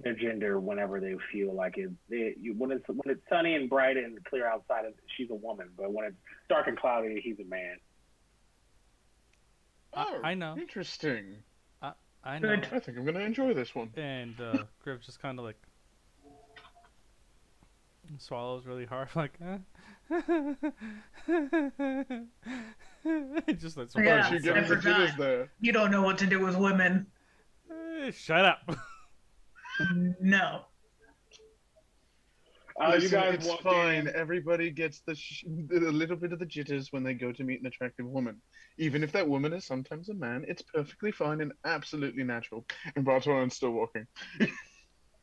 their gender whenever they feel like it. When it's sunny and bright and clear outside, she's a woman. But when it's dark and cloudy, he's a man. Oh, I know. Interesting. I know. Good. I think I'm gonna enjoy this one. And Griff just kind of like swallows really hard, like, just like Yeah, Oh, she I getting the forgot. jitters there. You don't know what to do with women. Shut up. No. You Listen, guys it's walk fine. in. Everybody gets a little bit of the jitters when they go to meet an attractive woman. Even if that woman is sometimes a man, it's perfectly fine and absolutely natural. And Bartolon's still walking.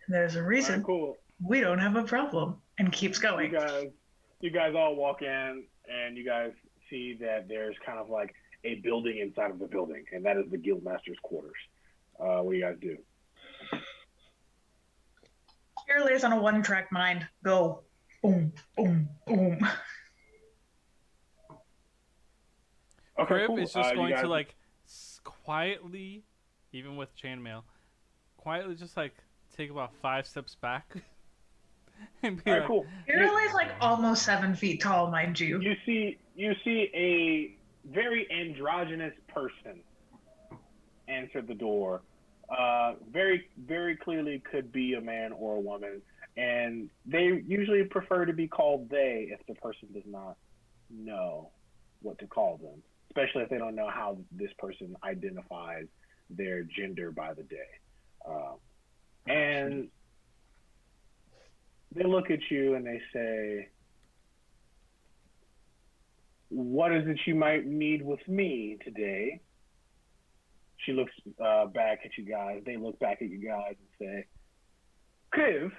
There's a All reason right, cool. we don't have a problem. And keeps You going. guys all walk in, and you guys see that there's kind of like a building inside of the building, and that is the Guildmaster's quarters. What do you guys do? Purely is on a one-track mind. Go. Boom, boom, boom. Okay, Griff cool. is just You going guys, to like quietly, even with chainmail, quietly just like take about 5 steps back and be All right, like, cool. Purely is like almost 7 feet tall, mind you. You see a very androgynous person answer the door. Very, very clearly could be a man or a woman, and they usually prefer to be called they if the person does not know what to call them, especially if they don't know how this person identifies their gender by the day. And they look at you and they say, "What is it you might need with me today?" She looks back at you guys. They look back at you guys and say, "Kriv,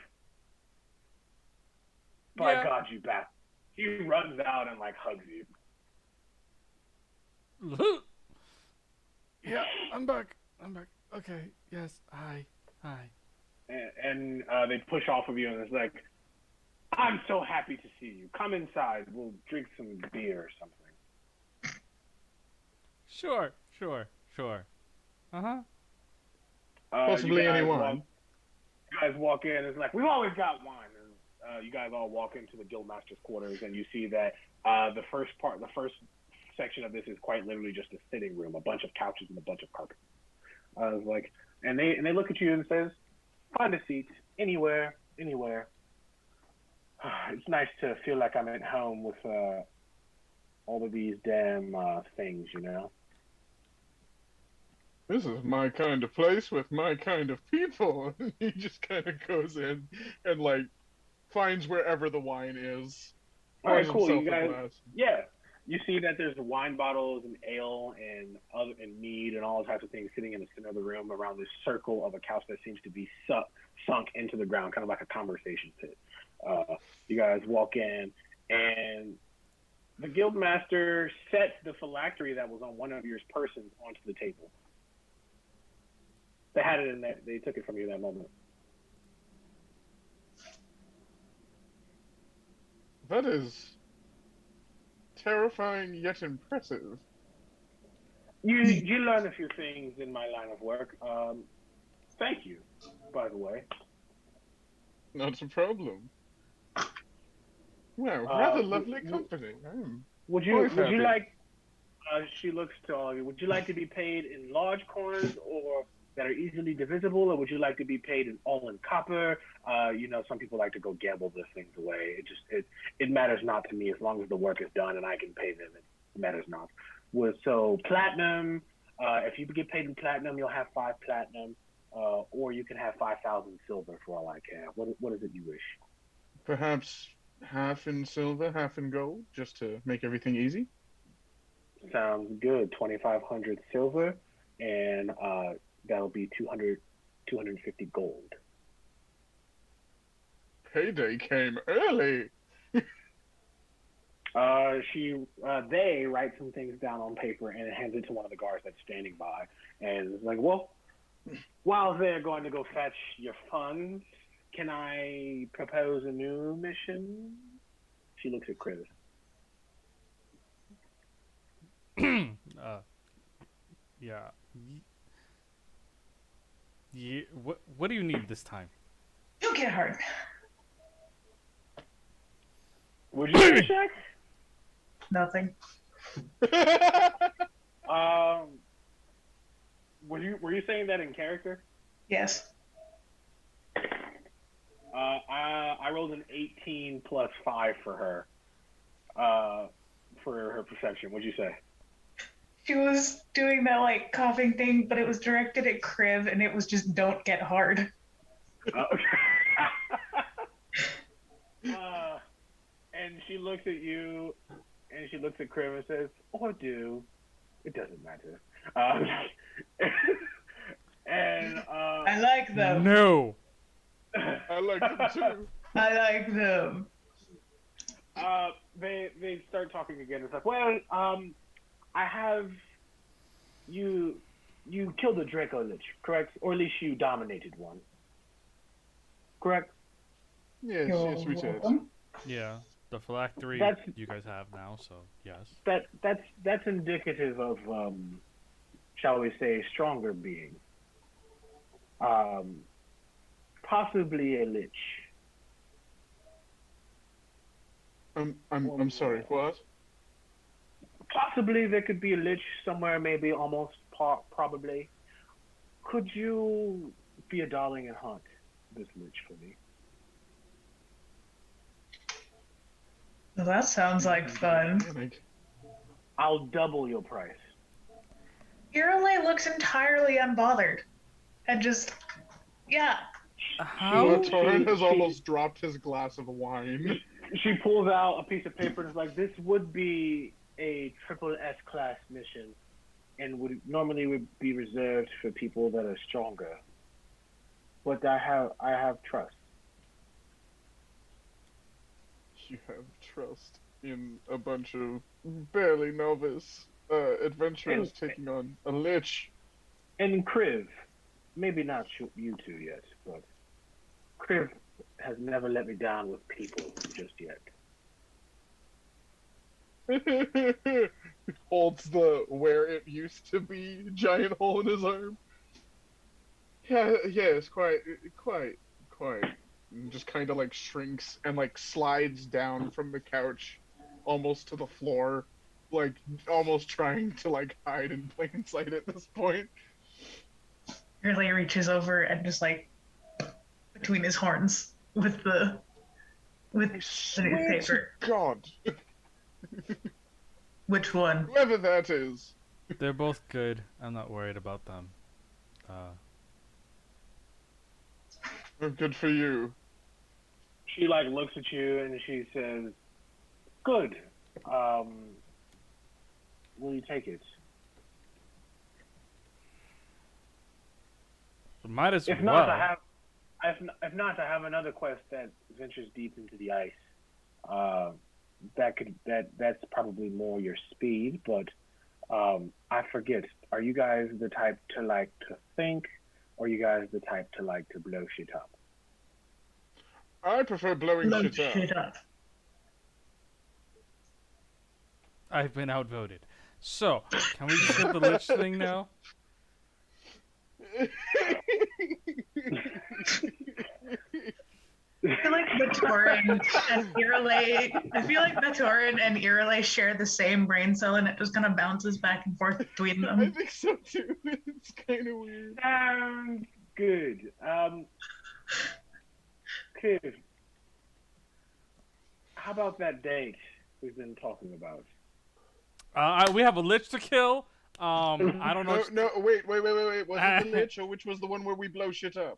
by Yeah. God, you back." He runs out and like hugs you. yeah, I'm back. Okay, yes, hi. And they push off of you and it's like, "I'm so happy to see you. Come inside. We'll drink some beer or something." Sure. Uh-huh. Possibly you guys any wine. You guys walk in, it's like, "We've always got wine." And, you guys all walk into the Guildmaster's quarters, and you see that the first section of this is quite literally just a sitting room, a bunch of couches and a bunch of carpets. Like, and they look at you and says, "Find a seat anywhere. It's nice to feel like I'm at home with all of these damn things, you know." This is my kind of place with my kind of people. He just kind of goes in and like finds wherever the wine is. All right, pours cool. himself You a guys, glass. yeah, you see that there's wine bottles and ale and mead and all types of things sitting in the center of the room around this circle of a couch that seems to be sunk into the ground, kind of like a conversation pit. You guys walk in, and the Guildmaster sets the phylactery that was on one of your persons onto the table. They had it in there. They took it from you that moment. That is terrifying yet impressive. You learn a few things in my line of work. Thank you, by the way. Not a problem. Well, rather lovely company. Would you happy. like? She looks to all of you. Would you like to be paid in large coins or that are easily divisible, or would you like to be paid in all in copper? Some people like to go gamble their things away. It matters not to me as long as the work is done and I can pay them. It matters not. So platinum. If you get paid in platinum, you'll have 5 platinum, or you can have 5,000 silver for all I care. What is it you wish? Perhaps half in silver, half in gold, just to make everything easy. Sounds good. 2,500 silver, and that'll be 250 gold. Payday came early. They write some things down on paper and hands it to one of the guards that's standing by, and it's like, "Well, while they're going to go fetch your funds, can I propose a new mission?" She looks at Chris. Yeah. What do you need this time? You get hard. Would you check? Nothing. were you saying that in character? Yes. I rolled an 18 plus 5 for her. For her perception. What'd you say? She was doing that like coughing thing, but it was directed at Kriv, and it was just "Don't get hard." And she looks at you, and she looks at Kriv and says, "Or do. It doesn't matter." I like them. No. I like them too. I like them. They start talking again. It's like, well, I have you killed a Draco Lich, correct? Or at least you dominated one, correct? Yes, we did. Yeah, the phylactery That's- you guys have now, so yes. That's indicative of shall we say, stronger being. Possibly a Lich. I'm sorry. What? Possibly there could be a Lich somewhere, maybe almost probably. Could you be a darling and hunt this Lich for me? Well, that sounds like fun. I'll double your price. Irale looks entirely unbothered. And just, yeah. How? Torin has almost dropped his glass of wine. She pulls out a piece of paper and is like, "This would be a triple S class mission, and would be reserved for people that are stronger. But I have trust." You have trust in a bunch of barely novice adventurers taking on a Lich. And Kriv, maybe not you two yet, but Kriv has never let me down with people just yet. Holds the where it used to be giant hole in his arm. Yeah, it's quite. And just kind of like shrinks and like slides down from the couch, almost to the floor, like almost trying to like hide in plain sight at this point. Irale reaches over and just like between his horns with the newspaper. God, Which one? whoever that is. They're both good. I'm not worried about them. Good for you. She like looks at you and she says, "Good. Will you take it?" Might as If well. not, I have another quest that ventures deep into the ice. That's probably more your speed, but I forget. Are you guys the type to like to think, or are you guys the type to like to blow shit up? I prefer blowing Blow shit up. shit up. I've been outvoted. So, can we just get the Lich thing now? I feel like Matoran and Irale. I feel like Matoran and Irale share the same brain cell, and it just kind of bounces back and forth between I them. think so too. It's kind of weird. Sounds good. Kid, how about that date we've been talking about? We have a Lich to kill. I don't know. No, wait. Was it the Lich, or which was the one where we blow shit up?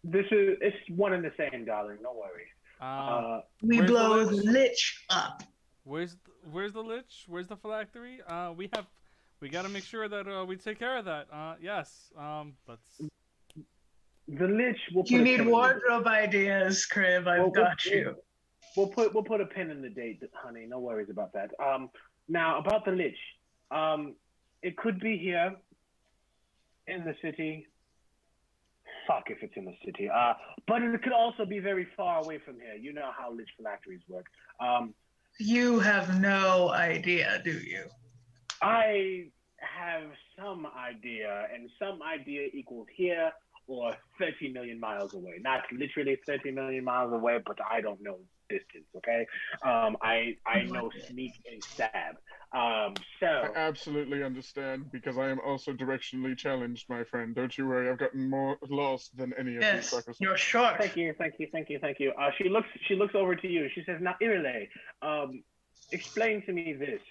It's one and the same, darling. No worries. We Where's blow the the Lich? Lich up. Where's the Lich? Where's the phylactery? We gotta make sure that we take care of that. Yes. Let's. The Lich will. You need wardrobe ideas, Crib. I've got you. We'll put a pin in the date, honey. No worries about that. Now about the Lich. It could be here in the city. Fuck if it's in the city. But it could also be very far away from here. You know how Lich phylacteries work. You have no idea, do you? I have some idea, and some idea equals here or 30 million miles away. Not literally 30 million miles away, but I don't know distance. Okay, I know sneak and stab. I So absolutely understand because I am also directionally challenged, my friend. Don't you worry, I've gotten more lost than any of these Yes, suckers. you're short. thank you, thank you, thank you, thank you. She looks over to you. She says, "Now, Irele, explain to me this.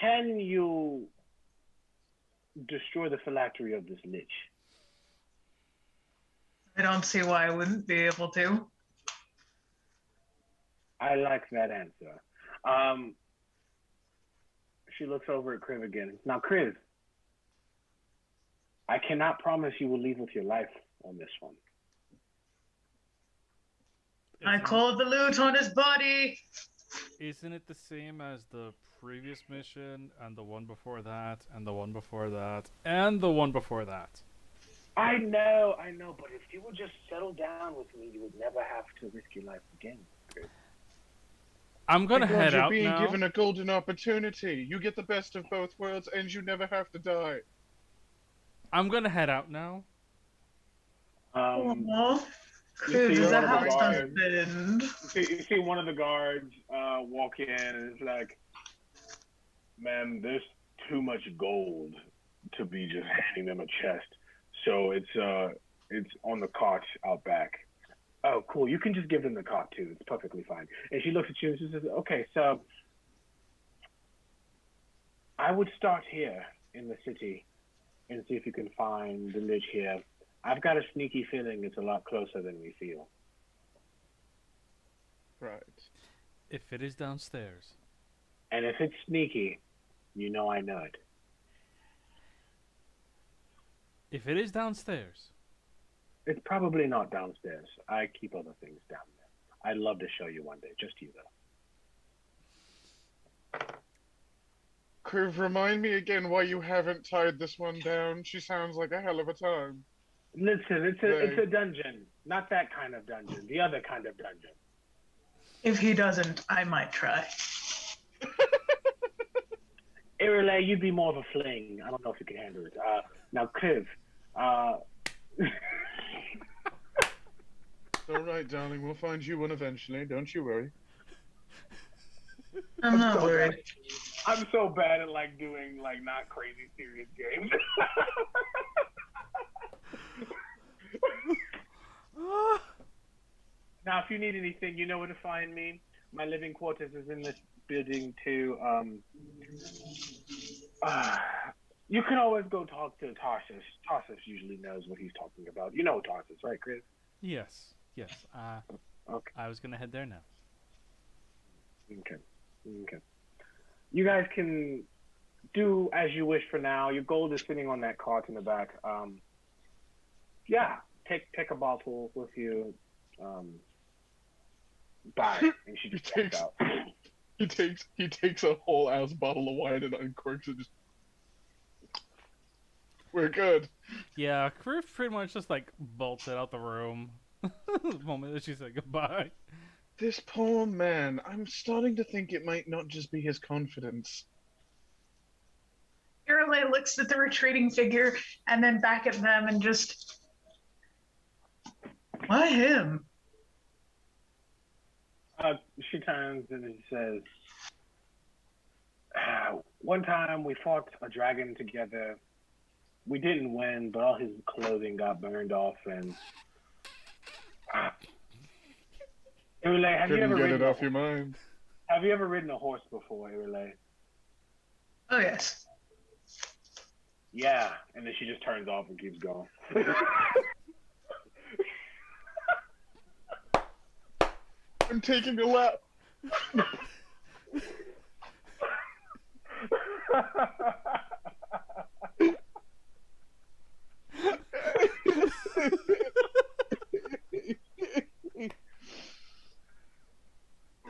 Can you destroy the phylactery of this lich?" I don't see why I wouldn't be able to. I like that answer. She looks over at Kriv again. Now, Kriv, I cannot promise you will leave with your life on this one. I called the loot on his body. Isn't it the same as the previous mission and the one before that and the one before that and the one before that? I know, but if you would just settle down with me, you would never have to risk your life again, Kriv. I'm gonna Because head you're out being now. given a golden opportunity. You get the best of both worlds, and you never have to die. I'm gonna head out now. Oh, You Kriv, see is one a of the house guards. husband. You see one of the guards walk in, and it's like, "Ma'am, there's too much gold to be just handing them a chest. So it's on the cart out back." "Oh, cool. You can just give them the cart too. It's perfectly fine." And she looks at you and she says, "Okay, so I would start here in the city and see if you can find the lich here. I've got a sneaky feeling it's a lot closer than we feel." Right. If it is downstairs. And if it's sneaky, you know I know it. If it is downstairs. It's probably not downstairs. I keep other things down there. I'd love to show you one day. Just you, though. Kriv, remind me again why you haven't tied this one down. She sounds like a hell of a time. Listen, it's a dungeon. Not that kind of dungeon. The other kind of dungeon. If he doesn't, I might try. Irele, you'd be more of a fling. I don't know if you can handle it. Now, Kriv, It's all right, darling. We'll find you one eventually. Don't you worry. I'm not worried. I'm so bad at like doing like not crazy serious games. Now, if you need anything, you know where to find me. My living quarters is in this building too. You can always go talk to Tarsus. Tarsus usually knows what he's talking about. You know Tarsus, right, Chris? Yes. Okay. I was gonna head there now. Okay. You guys can do as you wish for now. Your gold is sitting on that cart in the back. Yeah, take a bottle with you. Bye. And she just He walks out. He takes a whole ass bottle of wine and uncorks it. Just, we're good. Yeah, Kriv pretty much just like bolted out the room the moment that she said goodbye. This poor man. I'm starting to think it might not just be his confidence. Irele looks at the retreating figure and then back at them and just, why him? She turns and she says, "One time we fought a dragon together. We didn't win, but all his clothing got burned off. And Irele, have you Couldn't ever get ridden it off your mind. Have you ever ridden a horse before, Irele?" Oh, yes. "Yeah." And then she just turns off and keeps going. I'm taking a lap.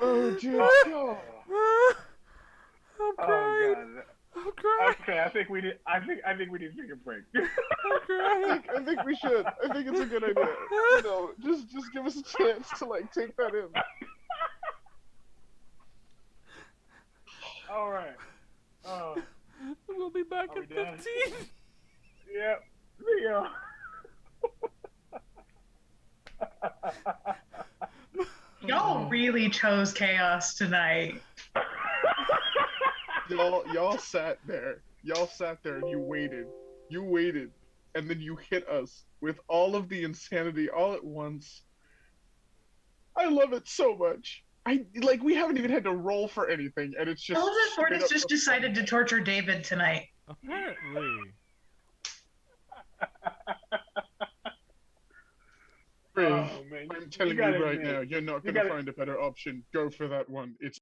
Oh dear God. I'm Oh crying. God. I'm crying. Okay, I think we need to take a break. I'm crying. I think we should. I think it's a good idea. You know, just give us a chance to like take that in. All right. Oh, We'll be back Are in we done? 15. yep. See ya. really chose chaos tonight. Y'all sat there. Y'all sat there and you waited. You waited. And then you hit us with all of the insanity all at once. I love it so much. I like we haven't even had to roll for anything, and it's I just love that straight Fortis up just the decided to fun. torture David tonight. Apparently. Ray, Oh man, I'm you telling you gotta right admit, now, you're not you gonna gotta find a better option. Go for that one. It's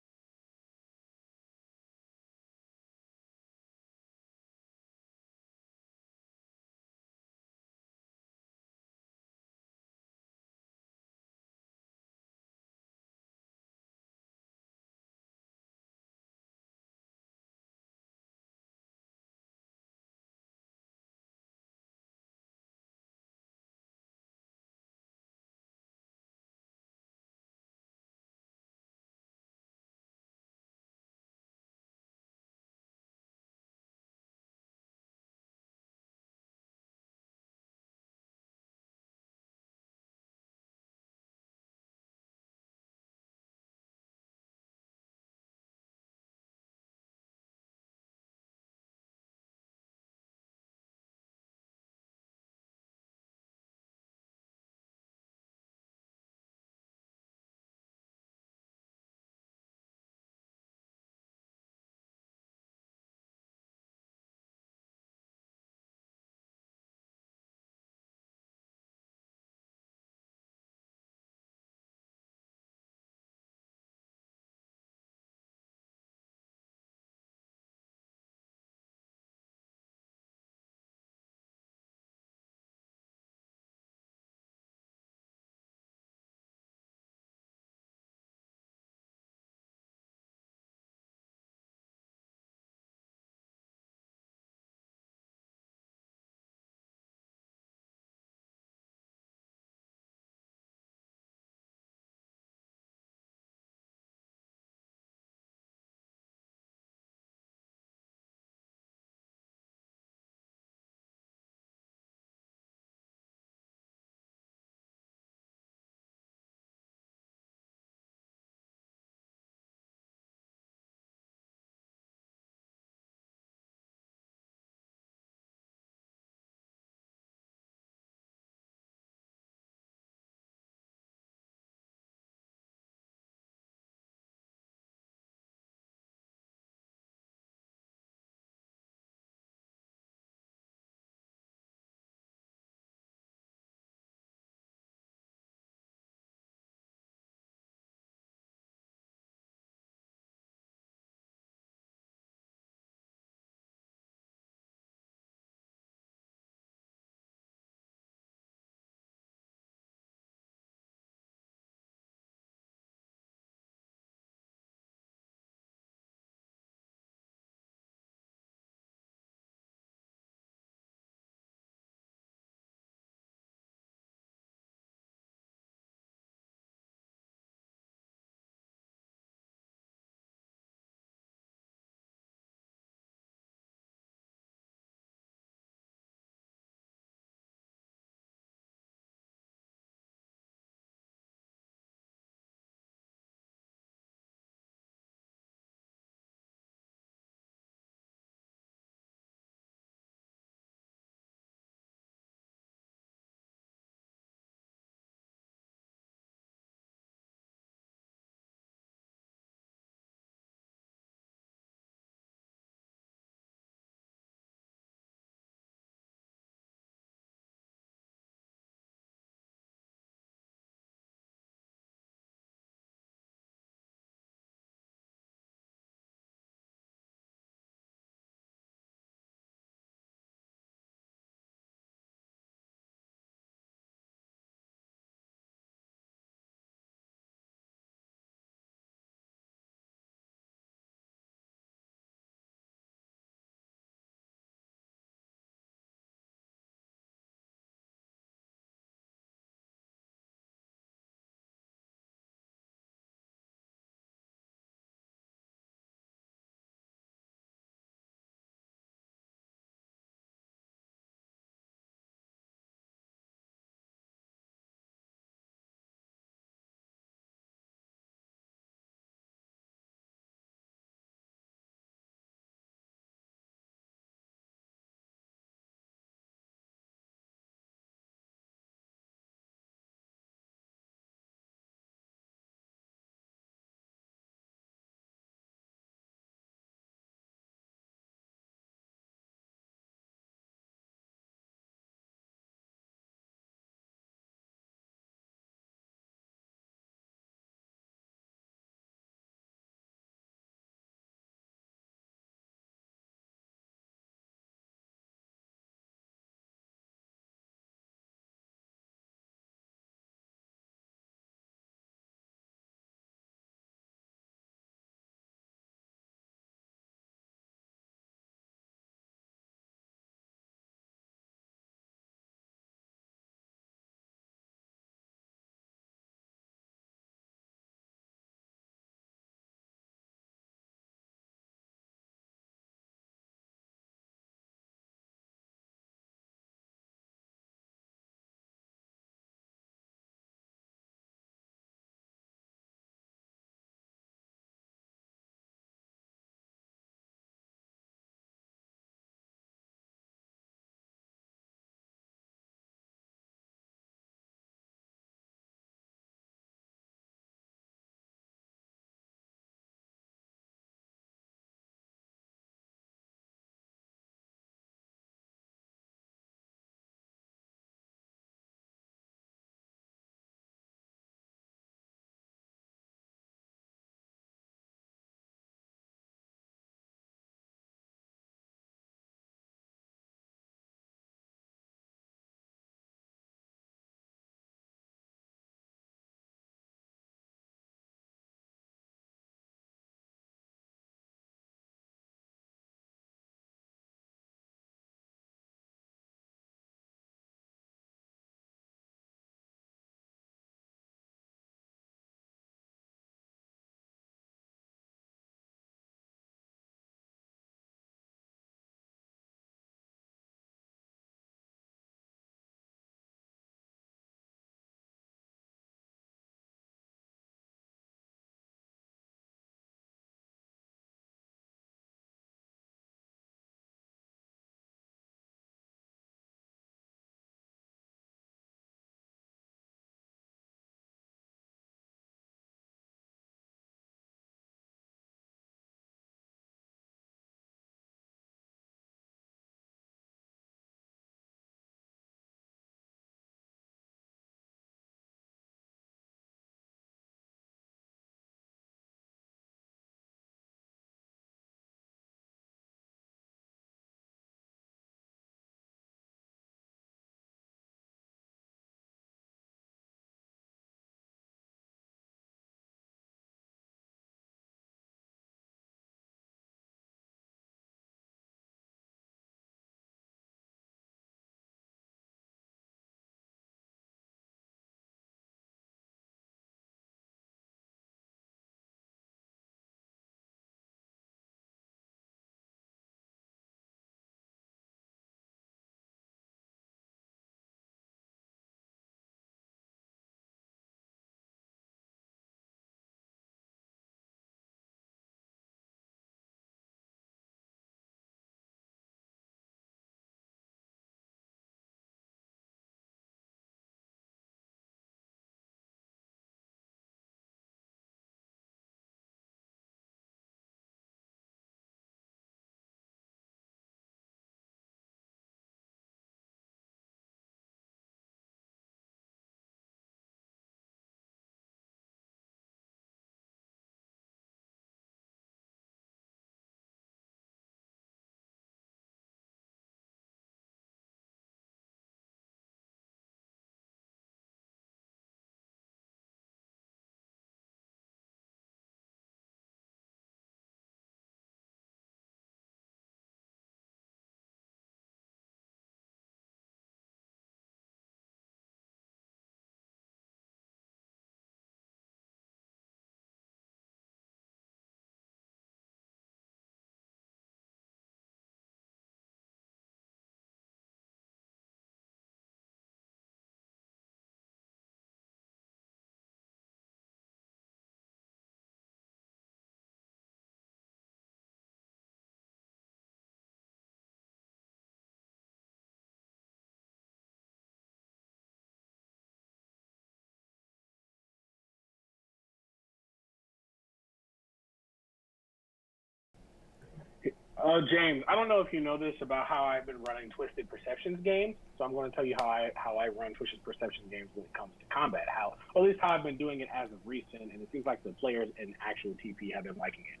James, I don't know if you know this about how I've been running Twisted Perceptions games, so I'm going to tell you how I run Twisted Perception games when it comes to combat. How, or at least how I've been doing it as of recent, and it seems like the players in actual TP have been liking it.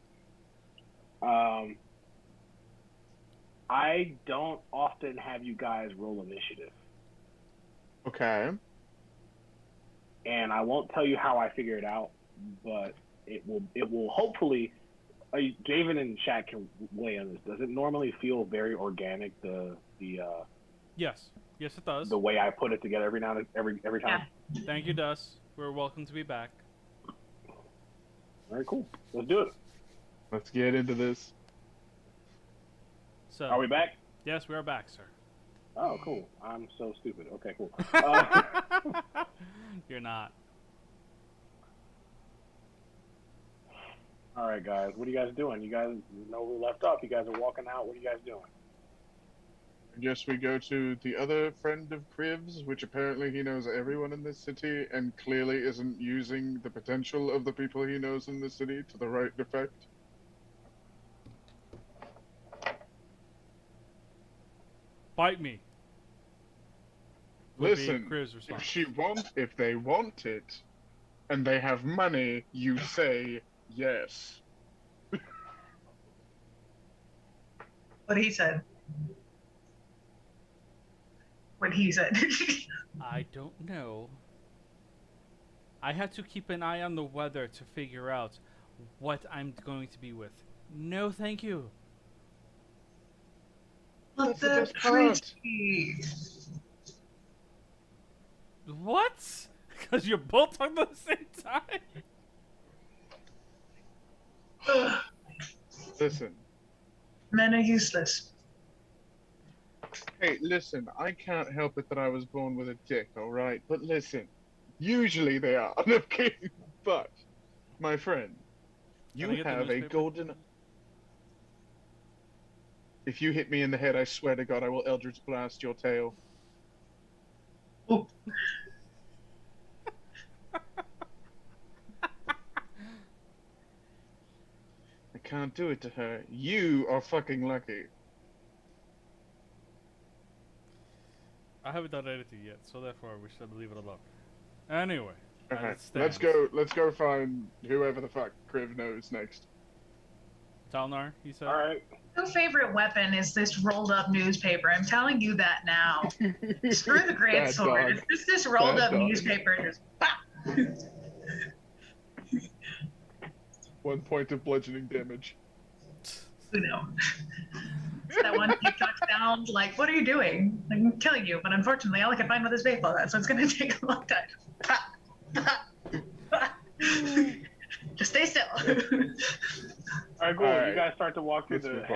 I don't often have you guys roll initiative, Okay. and I won't tell you how I figure it out, but it will hopefully. Javen and Shaq can weigh on this. Does it normally feel very organic? Yes, it does. The way I put it together every time. Yeah. Thank you, Dus. We're welcome to be back. All right, cool. Let's do it. Let's get into this. So, Are we back? yes, we are back, sir. Oh, cool. I'm so stupid. Okay, cool. You're not. All right, guys. What are you guys doing? You guys know we left off. You guys are walking out. What are you guys doing? I guess we go to the other friend of Criv's, which apparently he knows everyone in this city and clearly isn't using the potential of the people he knows in the city to the right effect. Bite me. Would be Listen, Crew's response. if they want it, and they have money, you say yes. What he said. What he said. I don't know. I have to keep an eye on the weather to figure out what I'm going to be with. No, thank you. But That's the they're best part. pretty. What? Because you're both talking at the same time? Ugh, Listen. men are useless. Hey, listen, I can't help it that I was born with a dick, alright? But listen, usually they are. I'm kidding. But, my friend, you Can I get the have a newspaper? golden... If you hit me in the head, I swear to God, I will Eldritch Blast your tail. Oh, I can't do it to her. You are fucking lucky. I haven't done anything yet, so therefore we should leave it alone. Anyway, as it Alright, stands, let's go find whoever the fuck Kriv knows next. Talnar, he said. All right. your favorite weapon is this rolled up newspaper. I'm telling you that now. Screw the great Bad sword. dog. It's just this rolled Bad up dog. newspaper and just pop. 1 point of bludgeoning damage. Who knows? It's that one TikTok sound like, what are you doing? I'm killing you, but unfortunately all I can find with is baseball bat, so it's gonna take a long time. Pa, pa, pa. Just stay still. All right, cool. All You right. guys start to walk through Let's the move on.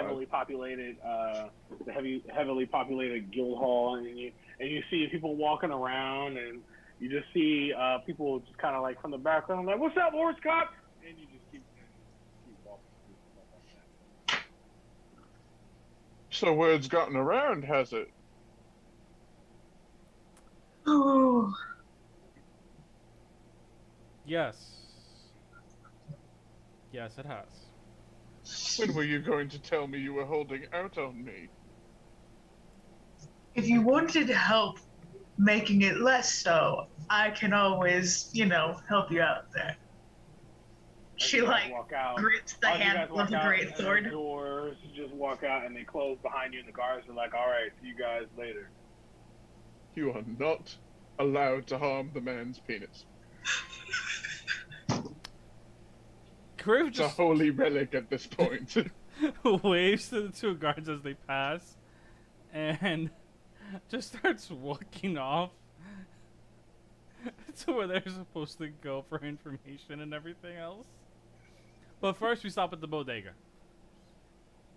heavily populated guild hall, and you see people walking around, and you just see people just kind of like from the background, like, "What's up, Horse Cop?" And you just keep walking through stuff like that. So word's gotten around, has it? Oh, Yes. Yes, it has. When were you going to tell me you were holding out on me? if you wanted help making it less so, I can always, help you out there. She You guys like walk out. grips the All you guys handle walk of the out, great and the sword. doors just walk out, and they close behind you, and the guards are like, "All right, see you guys later." You are not allowed to harm the man's penis. Kriv It's a just holy relic at this point. waves to the two guards as they pass and just starts walking off to where they're supposed to go for information and everything else. But first we stop at the bodega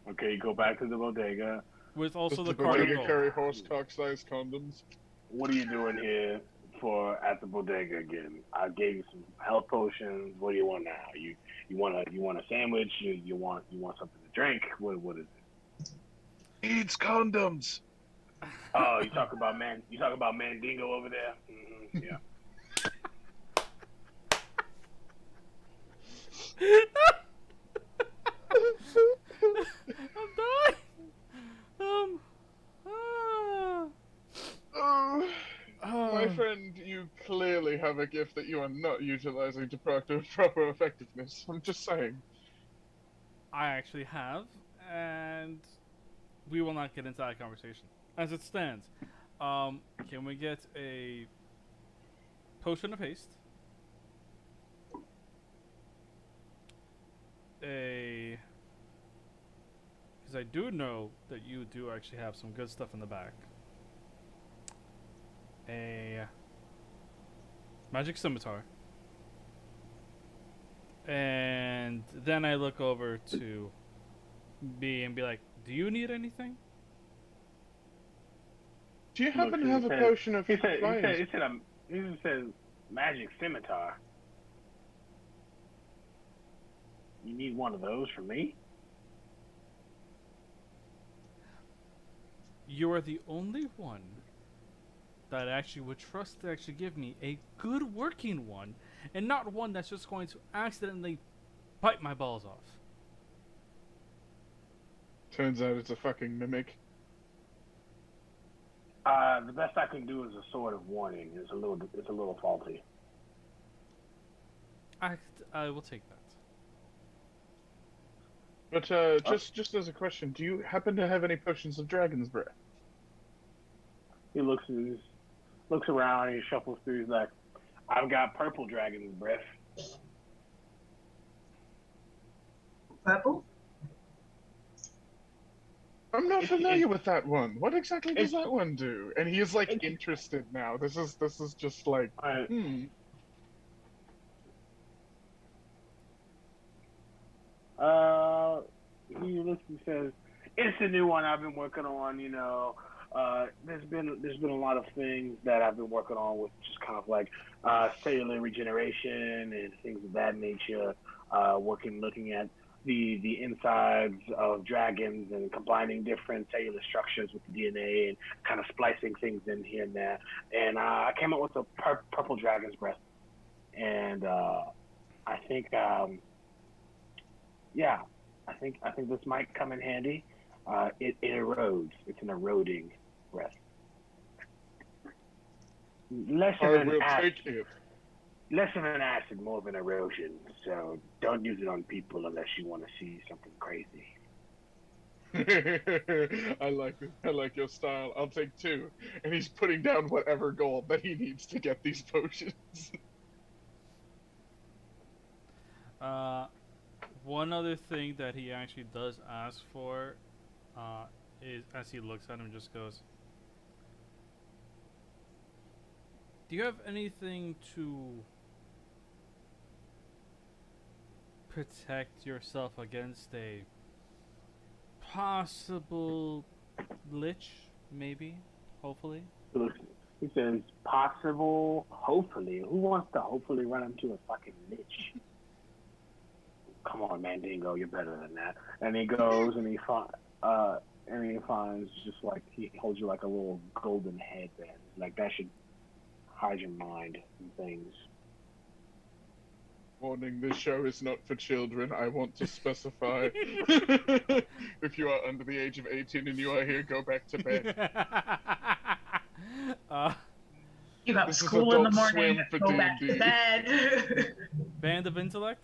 Okay, you go back to the bodega. with also Does the the bodega carnival. carry horsecock-sized condoms? What are you doing here at the bodega again? I gave you some health potions. What do you want now? You want a sandwich? You want something to drink? What is it? Needs condoms. Oh, you talk about Mandingo over there? Mm-hmm, yeah. I'm done. have a gift that you are not utilizing to proper effectiveness. I'm just saying. I actually have, and we will not get into that conversation. As it stands, can we get a potion of haste? Because I do know that you do actually have some good stuff in the back. A magic scimitar. And then I look over to B and be like, do you need anything? Do you happen to have a said- potion of He said, fire? he just says magic scimitar. You need one of those for me? You are the only one that actually would trust to actually give me a good working one, and not one that's just going to accidentally bite my balls off. Turns out it's a fucking mimic. The best I can do is a sword of warning. It's a little faulty. I will take that. But just as a question, do you happen to have any potions of dragon's breath? He looks around and he shuffles through. He's like, I've got purple dragon's breath. Purple? I'm not familiar with that one. What exactly does that one do? And he is like interested now. This is just like He looks and says, "It's a new one I've been working on. You know, there's been a lot of things that I've been working on with just kind of like cellular regeneration and things of that nature. Looking at the insides of dragons and combining different cellular structures with the DNA and kind of splicing things in here and there. And I came up with a purple dragon's breath, and I think." I think this might come in handy. It erodes. It's an eroding breath. Less of an acid, more of an erosion. So don't use it on people unless you want to see something crazy. I like it. I like your style. I'll take 2. And he's putting down whatever gold that he needs to get these potions. One other thing that he actually does ask for is, as he looks at him, just goes, do you have anything to protect yourself against a possible lich, maybe, hopefully? He says, possible, hopefully. Who wants to hopefully run into a fucking lich? Come on, Mandingo, you're better than that. And he goes and he finds just like he holds you like a little golden headband. Like that should hide your mind and things. Warning, this show is not for children. I want to specify. If you are under the age of 18 and you are here, go back to bed. You got This is school in the Adult morning, Swim for go back to D&D. bed. Band of Intellect?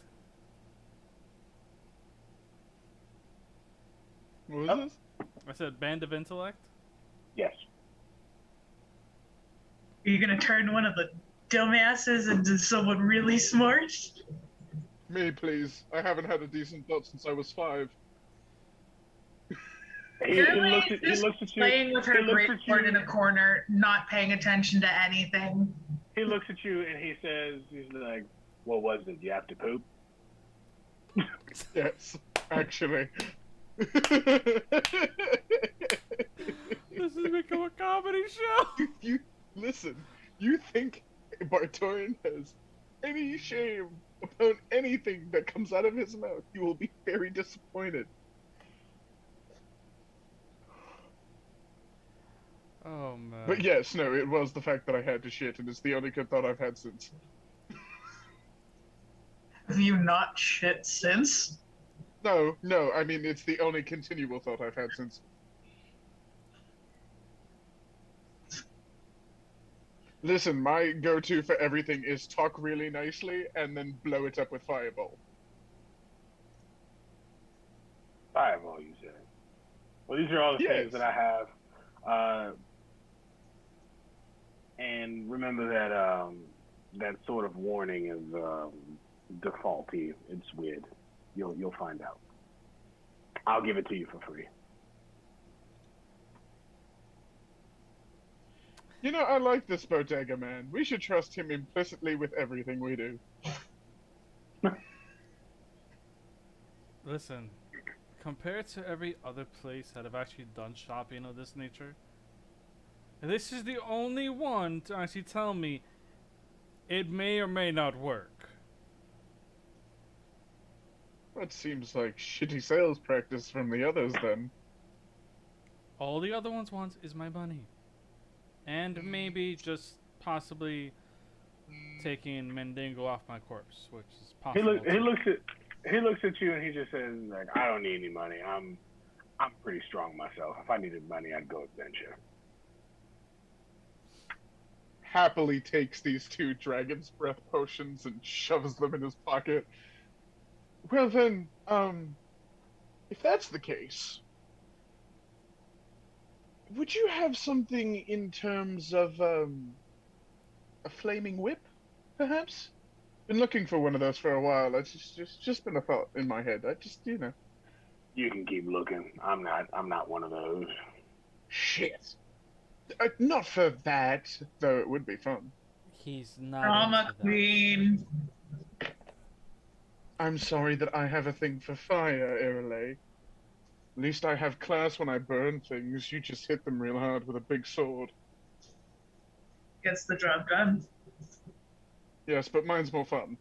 What was this? I said Band of Intellect? Yes. Are you gonna turn one of the dumbasses into someone really smart? Me, please. I haven't had a decent thought since I was 5. Currently, He just looks at you. playing with her he looks at greatboard you. in a corner, not paying attention to anything. He looks at you and he says, he's like, what was it? You have to poop? Yes, actually. This has become a comedy show! You listen. You think Bartorian has any shame about anything that comes out of his mouth? You will be very disappointed. Oh, man. But yes, no, it was the fact that I had to shit, and it's the only good thought I've had since. Have you not shit since? No, I mean, it's the only continual thought I've had since. Listen, my go-to for everything is talk really nicely and then blow it up with fireball. Fireball, you said. Well, these are all the things Yes. that I have. And remember that that sort of warning is defaulty. It's weird. You'll find out. I'll give it to you for free. You know, I like this bodega man. We should trust him implicitly with everything we do. Listen, compared to every other place that I've actually done shopping of this nature, this is the only one to actually tell me it may or may not work. That seems like shitty sales practice from the others, then. All the other ones want is my money. And maybe just possibly taking Mendingo off my corpse, which is possible. He looks at you and he just says like, I don't need any money. I'm pretty strong myself. If I needed money, I'd go adventure. Happily takes these 2 dragon's breath potions and shoves them in his pocket. Well then, if that's the case, would you have something in terms of a flaming whip, perhaps? Been looking for one of those for a while. It's just been a thought in my head. I just, you know. You can keep looking. I'm not one of those. Shit. Not for that, though it would be fun. He's not Drama into that. queen. I'm sorry that I have a thing for fire, Irelay. At least I have class when I burn things. You just hit them real hard with a big sword. Gets the job done. Yes, but mine's more fun.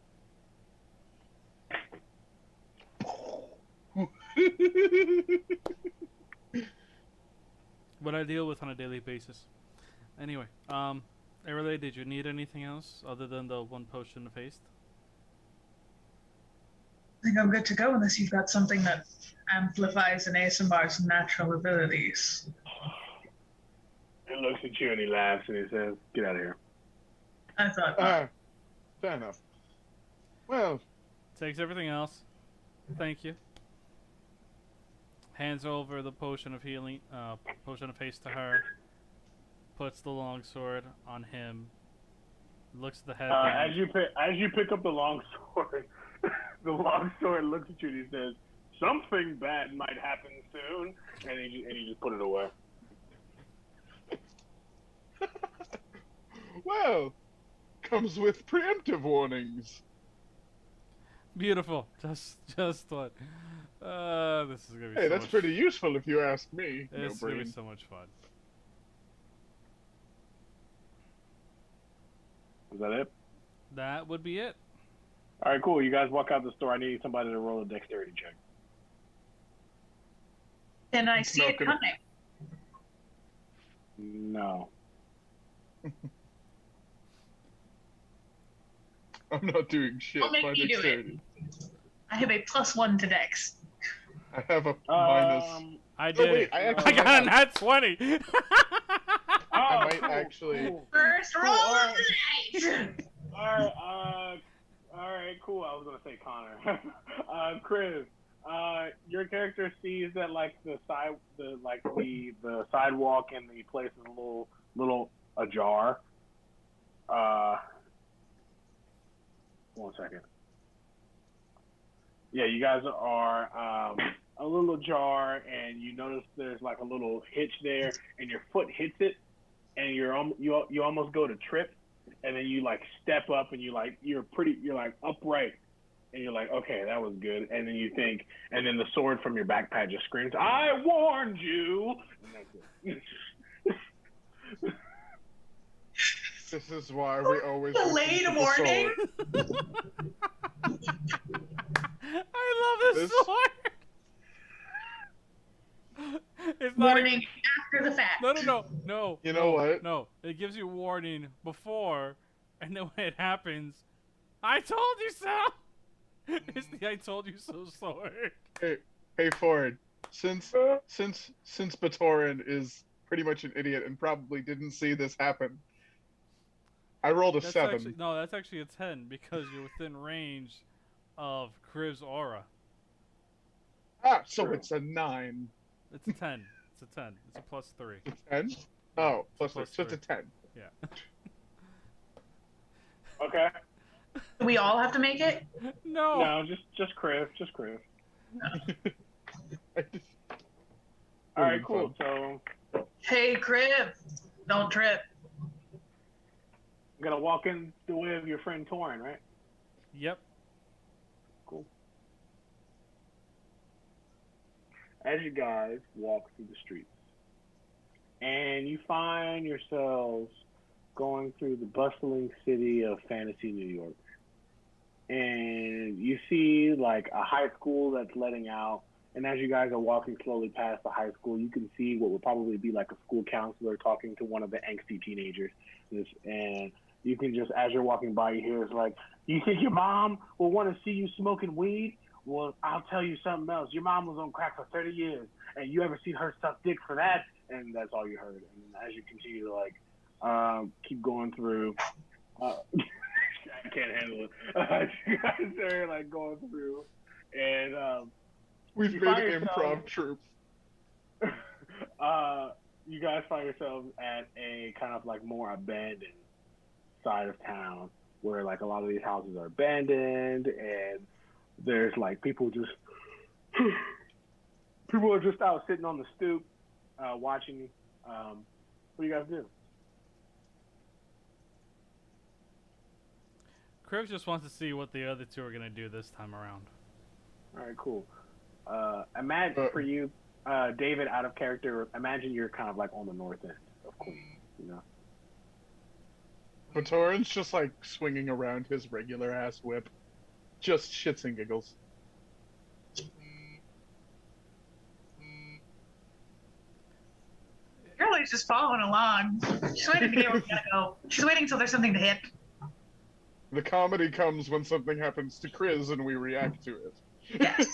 What I deal with on a daily basis. Anyway, Arale, did you need anything else other than the 1 potion of haste? I think I'm good to go unless you've got something that amplifies an ASMR's natural abilities. He looks at you and he laughs and he says, "Get out of here." I thought Fair enough. Well, Takes everything else. Thank you. Hands over the potion of healing, potion of haste to her. Puts the longsword on him. Looks at the headband. As you pick up the long sword, the long sword looks at you and he says, "Something bad might happen soon," and he just put it away. well, comes with preemptive warnings. Beautiful. Just what? This is gonna be. Hey, so that's much, pretty useful if you ask me. No It's gonna be brain. so much fun. Is that it? That would be it. All right, cool. You guys walk out the store. I need somebody to roll a dexterity check. and I see it Not gonna- coming. No. I'm not doing shit. I'll make My you do it. dexterity. I have a +1 to Dex. I have a minus. I Oh, did wait, it. I I actually got have- a nat 20. I might actually- Cool. First roll All of the night! All right, cool. I was gonna say Connor. Chris, your character sees that like the sidewalk in the place is a little ajar. 1 second. Yeah, you guys are a little ajar, and you notice there's like a little hitch there, and your foot hits it, and you almost go to trip, and then you like step up, and you're like upright, and you're like, okay, that was good, and then you think, and then the sword from your backpack just screams, "I warned you!" And that's it. This is why we always Delayed listen to the warning? sword. I love this This- sword. It's not Warning after the fact. No. You know what? No, it gives you warning before, and then when it happens, I told you so. It's the I told you so sword. Hey Ford, since Batoran is pretty much an idiot and probably didn't see this happen, I rolled a That's 7. actually no. That's actually a 10 because you're within range of Kriv's aura. So True. it's a 9. It's a 10. It's a 10. It's a +3. It's a 10? Yeah, Oh, it's a plus 3. So it's a 10. Yeah. Okay. Do we all have to make it? No. No, just Chris. Just Chris. I just, All right, cool. So Hey, Crib, don't trip. I'm gonna walk in the way of your friend Torin, right? Yep. Cool. As you guys walk through the streets, and you find yourselves going through the bustling city of fantasy New York, and you see like a high school that's letting out. And as you guys are walking slowly past the high school, you can see what would probably be like a school counselor talking to one of the angsty teenagers. And you can just, as you're walking by, you hear it's like, "You think your mom will want to see you smoking weed? Well, I'll tell you something else. Your mom was on crack for 30 years, and you ever seen her suck dick for that?" And that's all you heard. And as you continue to like keep going through, I can't handle it. You guys are like going through, and we've You made find an yourself- improv troupe. you guys find yourselves at a kind of like more abandoned side of town where like a lot of these houses are abandoned and there's like people are just out sitting on the stoop watching. What do you guys do? Kriv just wants to see what the other two are gonna do this time around. All right, cool. Imagine for you, David, out of character. Imagine you're kind of like on the north end of Queens, you know. But Torin's just like swinging around his regular ass whip. Just shits and giggles. Girlie's just following along. She's waiting to get where we gotta go. She's waiting until there's something to hit. The comedy comes when something happens to Chris and we react to it. Yes.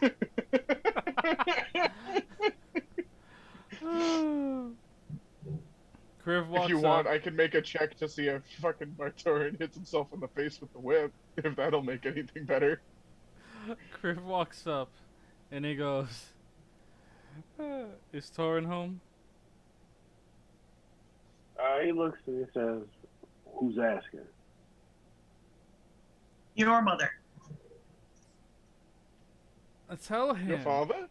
Kriv walks If you want, up. I can make a check to see if fucking Bartorin hits himself in the face with the whip, if that'll make anything better. Kriv walks up, and he goes, "Is Torin home?" He looks and he says, "Who's asking?" Your mother. Tell him. Your father?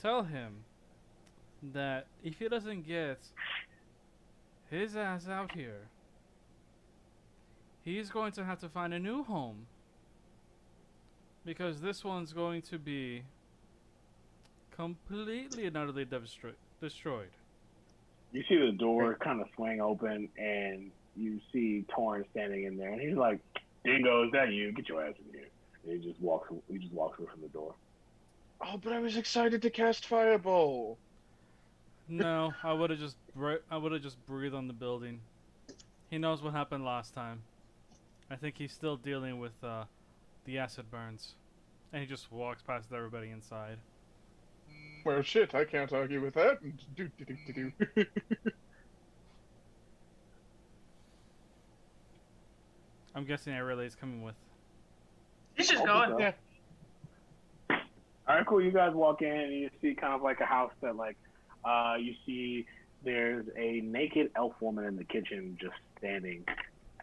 Tell him that if he doesn't get his ass out here, he's going to have to find a new home. Because this one's going to be completely and utterly destroyed. You see the door kind of swing open, and you see Torrin standing in there, and he's like, "Dingo, is that you? Get your ass in here." And he just walks away from the door. Oh, but I was excited to cast Fireball. No, I would have just breathed on the building. He knows what happened last time. I think he's still dealing with the acid burns, and he just walks past everybody inside. Well, shit, I can't argue with that. Do. I'm guessing Irelia coming with. He's just Hope going. so. Yeah. All right, cool. You guys walk in, and you see kind of like a house that, like, you see there's a naked elf woman in the kitchen just standing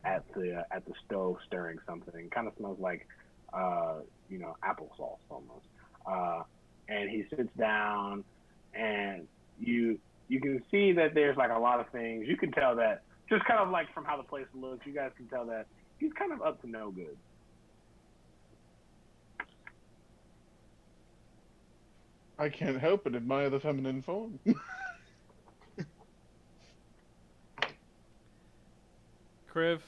at the stove stirring something. Kind of smells like, applesauce almost. And he sits down, and you can see that there's like a lot of things. You can tell that just kind of like from how the place looks. You guys can tell that he's kind of up to no good. I can't help but admire the feminine form. Kriv,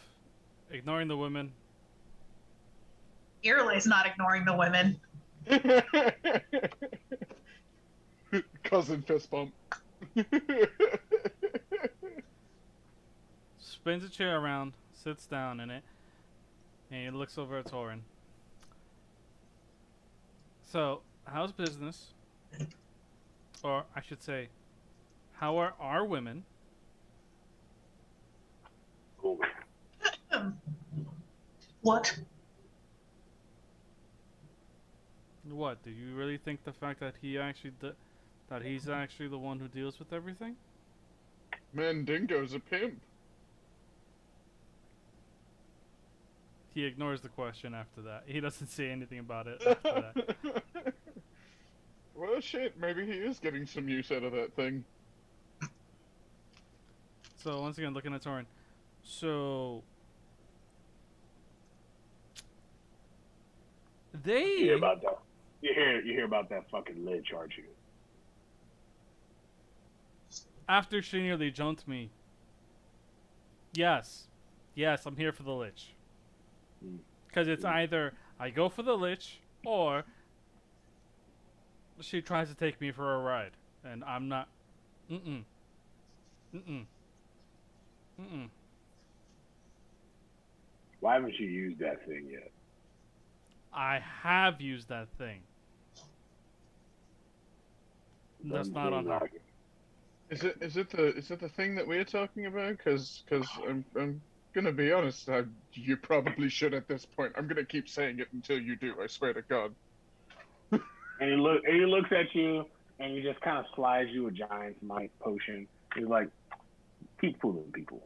ignoring the women. Irlay's not ignoring the women. Cousin fist bump. Spins a chair around, sits down in it, and he looks over at Torin. So, how's business? Or, I should say, how are our women? Cool, man. What? What? Do you really think the fact that that he's actually the one who deals with everything? Mandingo's a pimp. He ignores the question after that. He doesn't say anything about it after that. Well, shit, maybe he is getting some use out of that thing. So once again, looking at Torin. So they You hear about that? You hear about that fucking lich, aren't you? after she nearly jumped me. Yes, I'm here for the lich. Because it's either I go for the lich or she tries to take me for a ride, and I'm not. Mm-mm. Mm-mm. Mm-mm. Why haven't you used that thing yet? I have used that thing. That's Doesn't not on seem her. like it. Is it the thing that we're talking about? Because I'm gonna be honest. You probably should at this point. I'm gonna keep saying it until you do. I swear to God. And he looks at you, and he just kind of slides you a giant might potion. He's like, keep fooling people.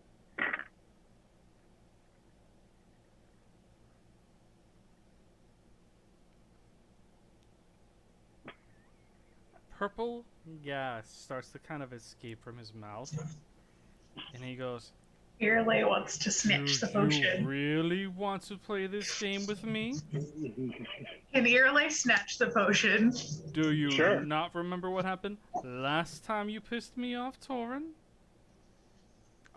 Purple gas starts to kind of escape from his mouth, and he goes, Irlay wants to snitch the "You potion. really want to play this game with me? Can Irlay snatch the potion? Do you Sure. not remember what happened last time you pissed me off, Torin?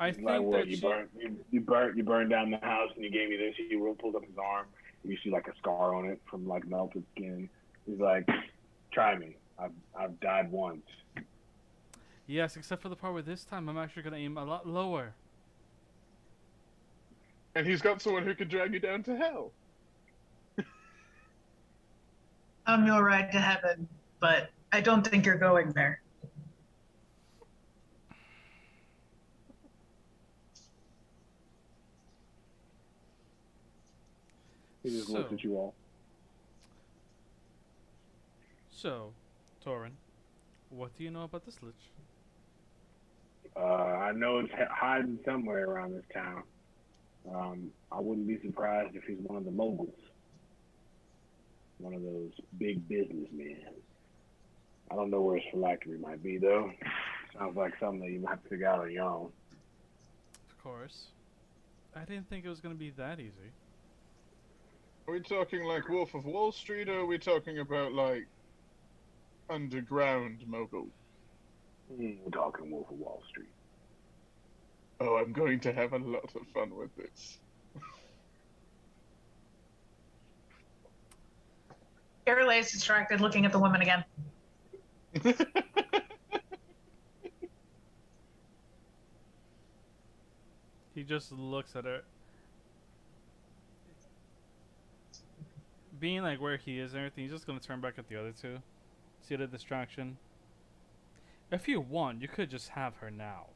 I He's think like, what? that You burned down the house, and you gave me this. He pulled up his arm. And you see like a scar on it from like melted skin. He's like, try me. I've died once. Yes, except for the part where this time I'm actually gonna aim a lot lower. And he's got someone who could drag you down to hell. On your ride to heaven, but I don't think you're going there. He just looks at you all. So, Torin, what do you know about this lich? I know it's hiding somewhere around this town. I wouldn't be surprised if he's one of the moguls. One of those big businessmen. I don't know where his phylactery might be, though. Sounds like something that you might have to figure out on your own. Of course. I didn't think it was gonna be that easy. Are we talking like Wolf of Wall Street, or are we talking about like underground mogul? We're talking Wolf of Wall Street. Oh, I'm going to have a lot of fun with this. Irlay is distracted, looking at the woman again. He just looks at her. Being like where he is and everything, he's just gonna turn back at the other two. See the distraction? If you want, you could just have her now.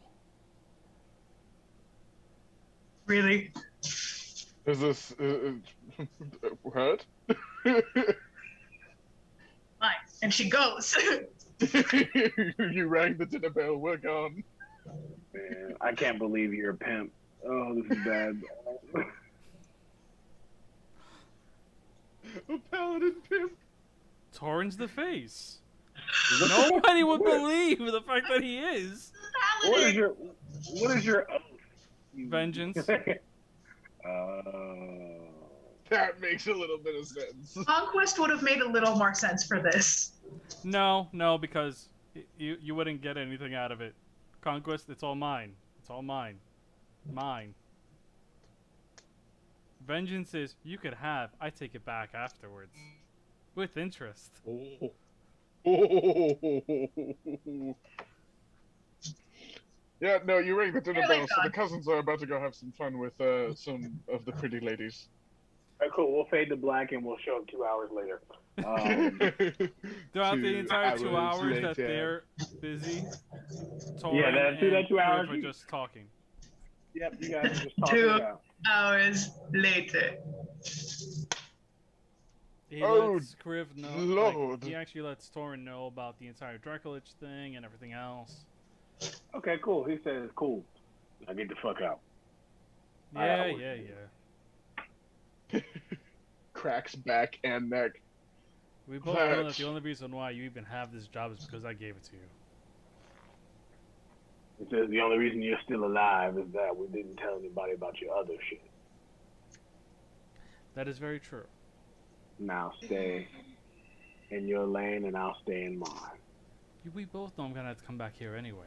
Really? Is this what? Fine. And she goes. You rang the dinner bell. We're gone. Man, I can't believe you're a pimp. Oh, this is bad. A paladin pimp. Torin's the face. Nobody would believe the fact that he is. What is your oath? Vengeance. That makes a little bit of sense. Conquest would have made a little more sense for this. No, because you wouldn't get anything out of it. Conquest, it's all mine. It's all mine. Mine. Vengeance is you could have. I take it back afterwards. With interest. Yeah, no, you rang the dinner Really bell, so fun. the cousins are about to go have some fun with some of the pretty ladies. All right, cool. We'll fade to black and we'll show up 2 hours later. Throughout the entire 2 hours that later. they're busy, Yeah, Torin through that and 2 hours, Griff are just talking. Yep, you guys are just talking 2 about. hours later. He Oh, lets Kriv know. Lord. He actually lets Torin know about the entire Dracolich thing and everything else. Okay, cool. He says, cool. Now get the fuck out. Yeah, Alright, yeah, yeah. Cracks back and neck. We both know that the only reason why you even have this job is because I gave it to you. He says the only reason you're still alive is that we didn't tell anybody about your other shit. That is very true. Now stay in your lane and I'll stay in mine. We both know I'm gonna have to come back here anyway.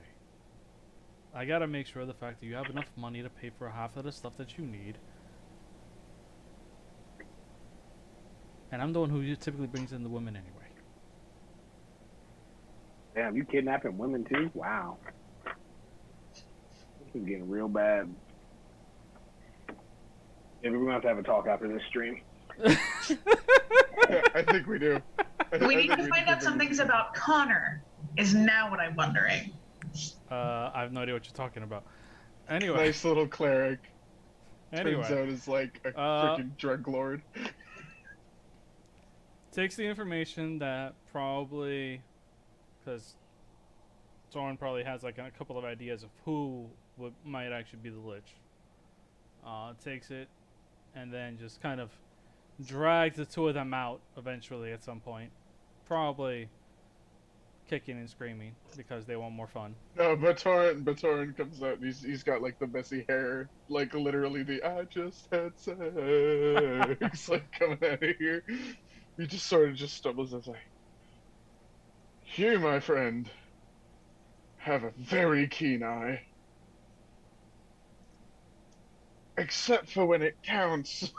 I gotta make sure of the fact that you have enough money to pay for half of the stuff that you need. And I'm the one who typically brings in the women anyway. Damn, you kidnapping women too? Wow. This is getting real bad. Maybe we're gonna have a talk after this stream. I think we do. We need to find out some things about Connor, is now what I'm wondering. I have no idea what you're talking about. Anyway. Nice little cleric. Turns Anyway. out is like a freaking drug lord. Takes the information that probably, because Thorin probably has like a couple of ideas of who might actually be the Lich. Takes it and then just kind of drags the two of them out eventually at some point. Probably kicking and screaming because they want more fun. No, but Torin comes out and he's got like the messy hair, like literally the I just had sex like coming out of here. He just sort of just stumbles and is like, you, my friend, have a very keen eye. Except for when it counts.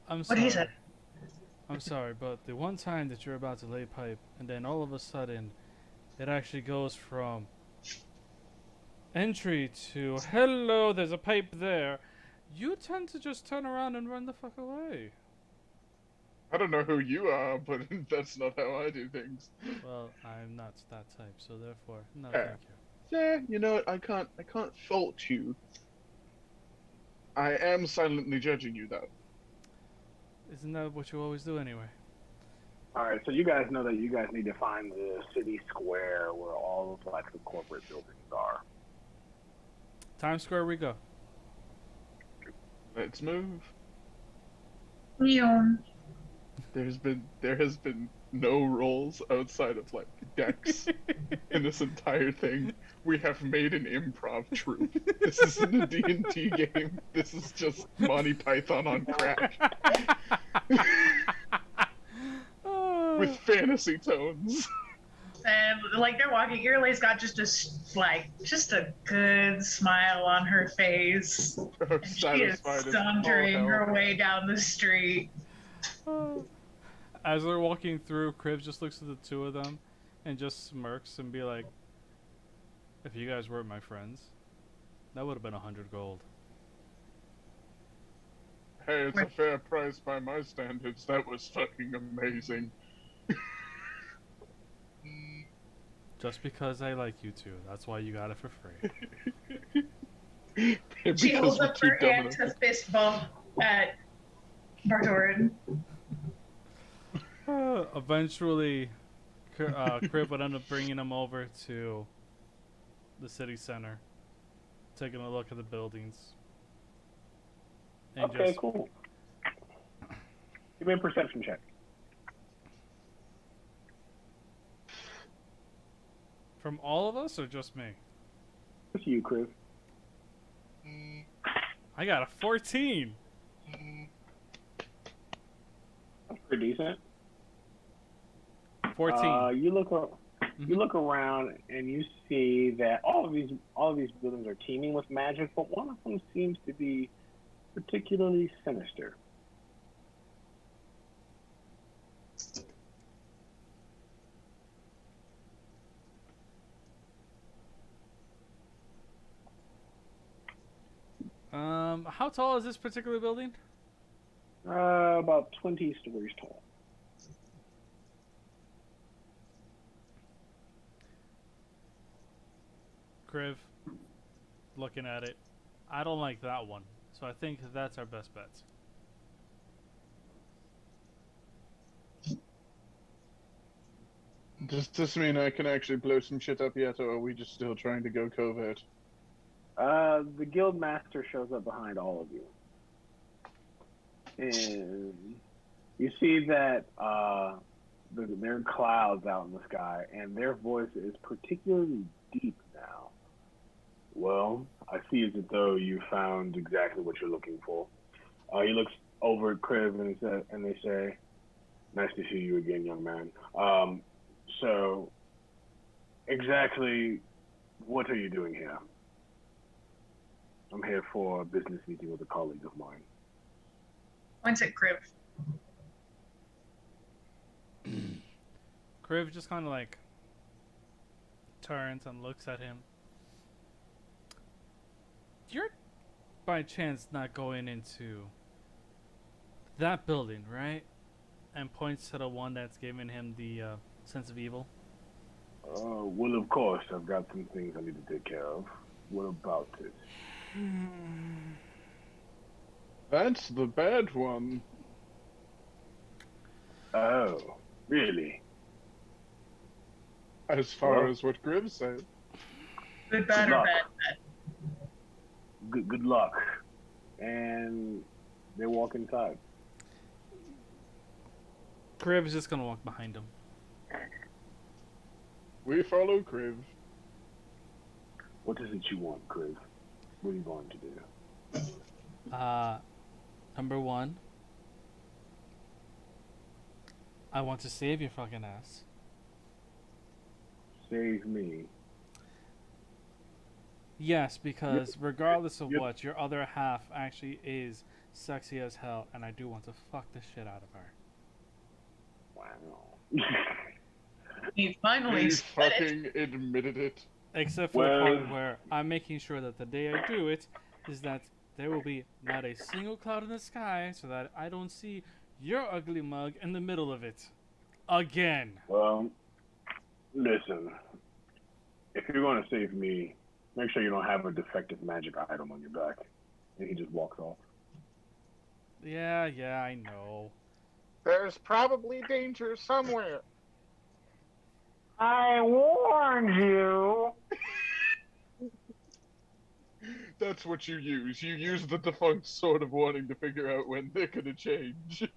I'm What sorry. he said. I'm sorry, but the one time that you're about to lay pipe, and then all of a sudden, it actually goes from entry to hello, there's a pipe there. You tend to just turn around and run the fuck away. I don't know who you are, but that's not how I do things. Well, I'm not that type, so therefore, no, Yeah. thank you. Yeah, you know what? I can't fault you. I am silently judging you, though. Isn't that what you always do anyway? Alright, so you guys know that you guys need to find the city square where all of like the corporate buildings are. Times Square we go. Let's move. Yeah. There has been no rolls outside of like decks in this entire thing. We have made an improv troupe. This isn't a D&D game. This is just Monty Python on crack with fantasy tones. And like they're walking, Irlay's got just a good smile on her face. I'm And she is satisfied as sauntering all hell. her way down the street. As they're walking through, Kriv just looks at the two of them and just smirks and be like, if you guys weren't my friends, that would have been 100 gold. Hey, it's a fair price by my standards. That was fucking amazing. Just because I like you two, that's why you got it for free. She holds we're up too her dumb hand to fist bump at Bartorin. Eventually, Kriv would end up bringing him over to the city center, taking a look at the buildings. And Okay, cool. Give me a perception check. From all of us or just me? It's you, Chris. I got a 14. That's pretty decent. 14. You look around and you see that all of these buildings are teeming with magic, but one of them seems to be particularly sinister. How tall is this particular building? About 20 stories tall. Kriv, looking at it, I don't like that one. So I think that's our best bet. Does this mean I can actually blow some shit up yet, or are we just still trying to go covert? The guild master shows up behind all of you, and you see that there are clouds out in the sky, and their voice is particularly deep now. Well, I see as though you found exactly what you're looking for. He looks over at Crib and they say, "Nice to see you again, young man. So, exactly what are you doing here?" "I'm here for a business meeting with a colleague of mine." Points at Crib. Kriv just kind of like turns and looks at him. You're by chance not going into that building, right? And points to the one that's giving him the sense of evil. Well, of course, I've got some things I need to take care of. What about it? That's the bad one. Oh, really? As far Well, as what Grimm said. Good, bad, or luck. bad, bad. Good luck. And they walk inside. Kriv is just gonna walk behind him. We follow Kriv. What is it you want, Chris? What are you going to do? Number one, I want to save your fucking ass. Save me. Yes, because regardless of Yep. what, your other half actually is sexy as hell, and I do want to fuck the shit out of her. Wow. He finally He said it. fucking admitted it. Except for the part where I'm making sure that the day I do it is that there will be not a single cloud in the sky so that I don't see your ugly mug in the middle of it. Again. Well, listen. If you're going to save me, make sure you don't have a defective magic item on your back. And he just walks off. Yeah, I know. There's probably danger somewhere. I warned you. That's what you use. You use the defunct sword of warning to figure out when they're gonna change.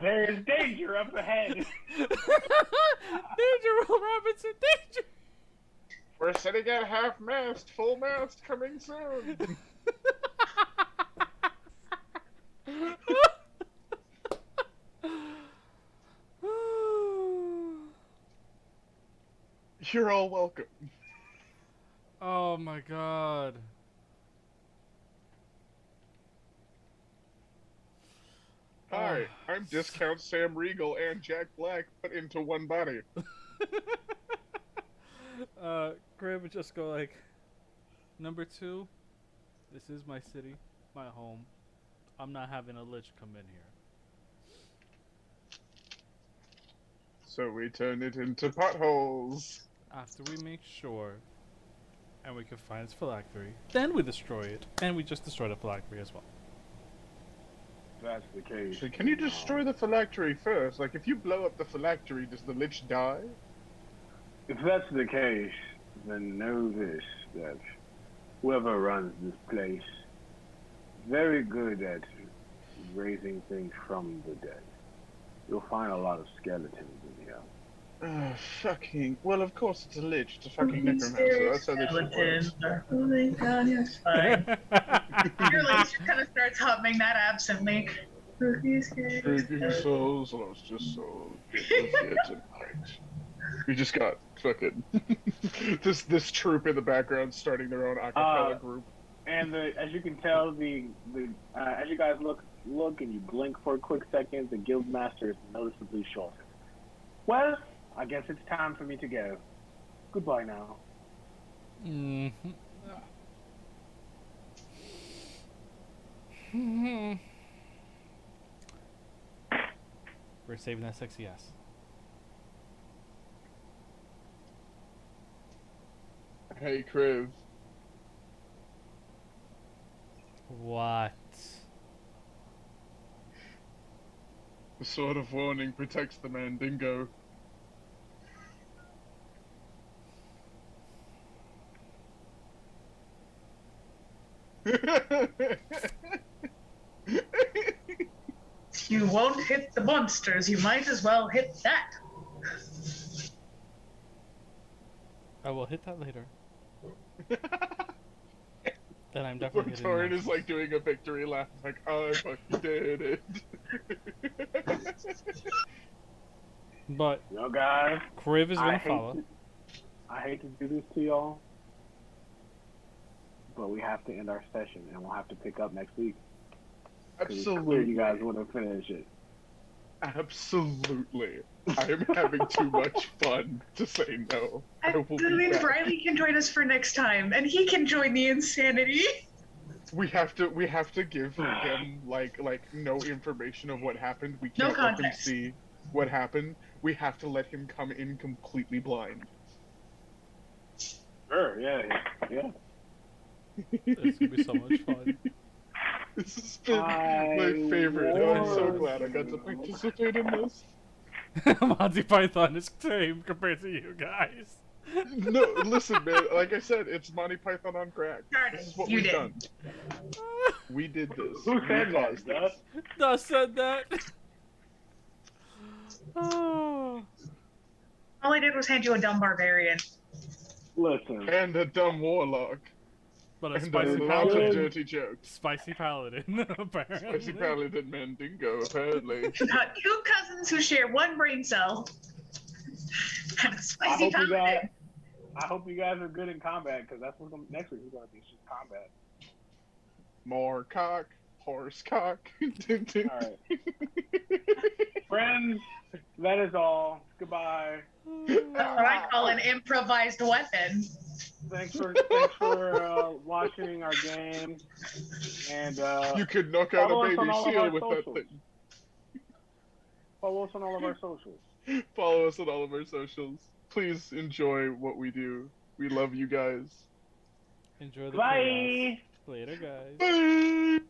There is danger up ahead. Danger, Will Robinson, danger! We're sitting at half mast, full mast coming soon. You're all welcome. Oh my god. Hi, I'm Discount Sam Riegel and Jack Black put into one body. Graham would just go like, number 2, this is my city, my home. I'm not having a lich come in here. So we turn it into potholes. After we make sure, and we can find its phylactery, then we destroy it, and we just destroy the phylactery as well. If that's the case. So can you destroy the phylactery first? Like, if you blow up the phylactery, does the lich die? If that's the case, then know this, that whoever runs this place is very good at raising things from the dead. You'll find a lot of skeletons in here. Fucking... Well, of course it's a lich. It's a fucking necromancer. That's how this shit works. Oh my god, it's fine. Your laser kind of starts humming that absently. Taking souls, lost your soul. Here tonight. We just got fucking... this troop in the background starting their own a cappella group. And as you can tell, as you guys look and you blink for a quick second, the guild master is noticeably shorter. Well, I guess it's time for me to go. Goodbye now. We're saving that sexy ass. Hey, Kriv. What? The sword of warning protects the Mandingo. If you won't hit the monsters, you might as well hit that. I will hit that later. And I'm definitely hitting Torin that. is like doing a victory lap, like, I fucking did it. But You know, guys, Kriv is I gonna hate follow. I hate to do this to y'all, but we have to end our session, and we'll have to pick up next week. 'Cause it's clear Absolutely. you guys want to finish it. Absolutely. I am having too much fun to say no. I will That be means back. Riley can join us for next time, and he can join the insanity. We have to give him like no information of what happened. We No can't let him context. see what happened. We have to let him come in completely blind. Sure, yeah. It's gonna be so much fun. This has been my favorite. And I'm so want glad I got to participate in this. Monty Python is tame compared to you guys. No, listen, man. Like I said, it's Monty Python on crack. Darn This it, is what you we've did. done. We did this. Who We said that, caused Gus? this. Dust said that. Oh. All I did was hand you a dumb barbarian. Listen, And a dumb warlock. But a And a spicy lot of paladin. dirty jokes. Spicy paladin, apparently. Spicy paladin Mandingo, apparently. Got two cousins who share one brain cell. And a spicy paladin. I hope you guys are good in combat, because that's what next week is going to be. It's just combat. More cock, horse cock. Alright. Friends, that is all. Goodbye. That's what I call an improvised weapon. Thanks for watching our game. And You could knock out follow a us on baby all of seal our with socials. that thing. Follow us on all of our socials. Follow us on all of our socials. Please enjoy what we do. We love you guys. Enjoy the Bye. chaos. Later, guys. Bye!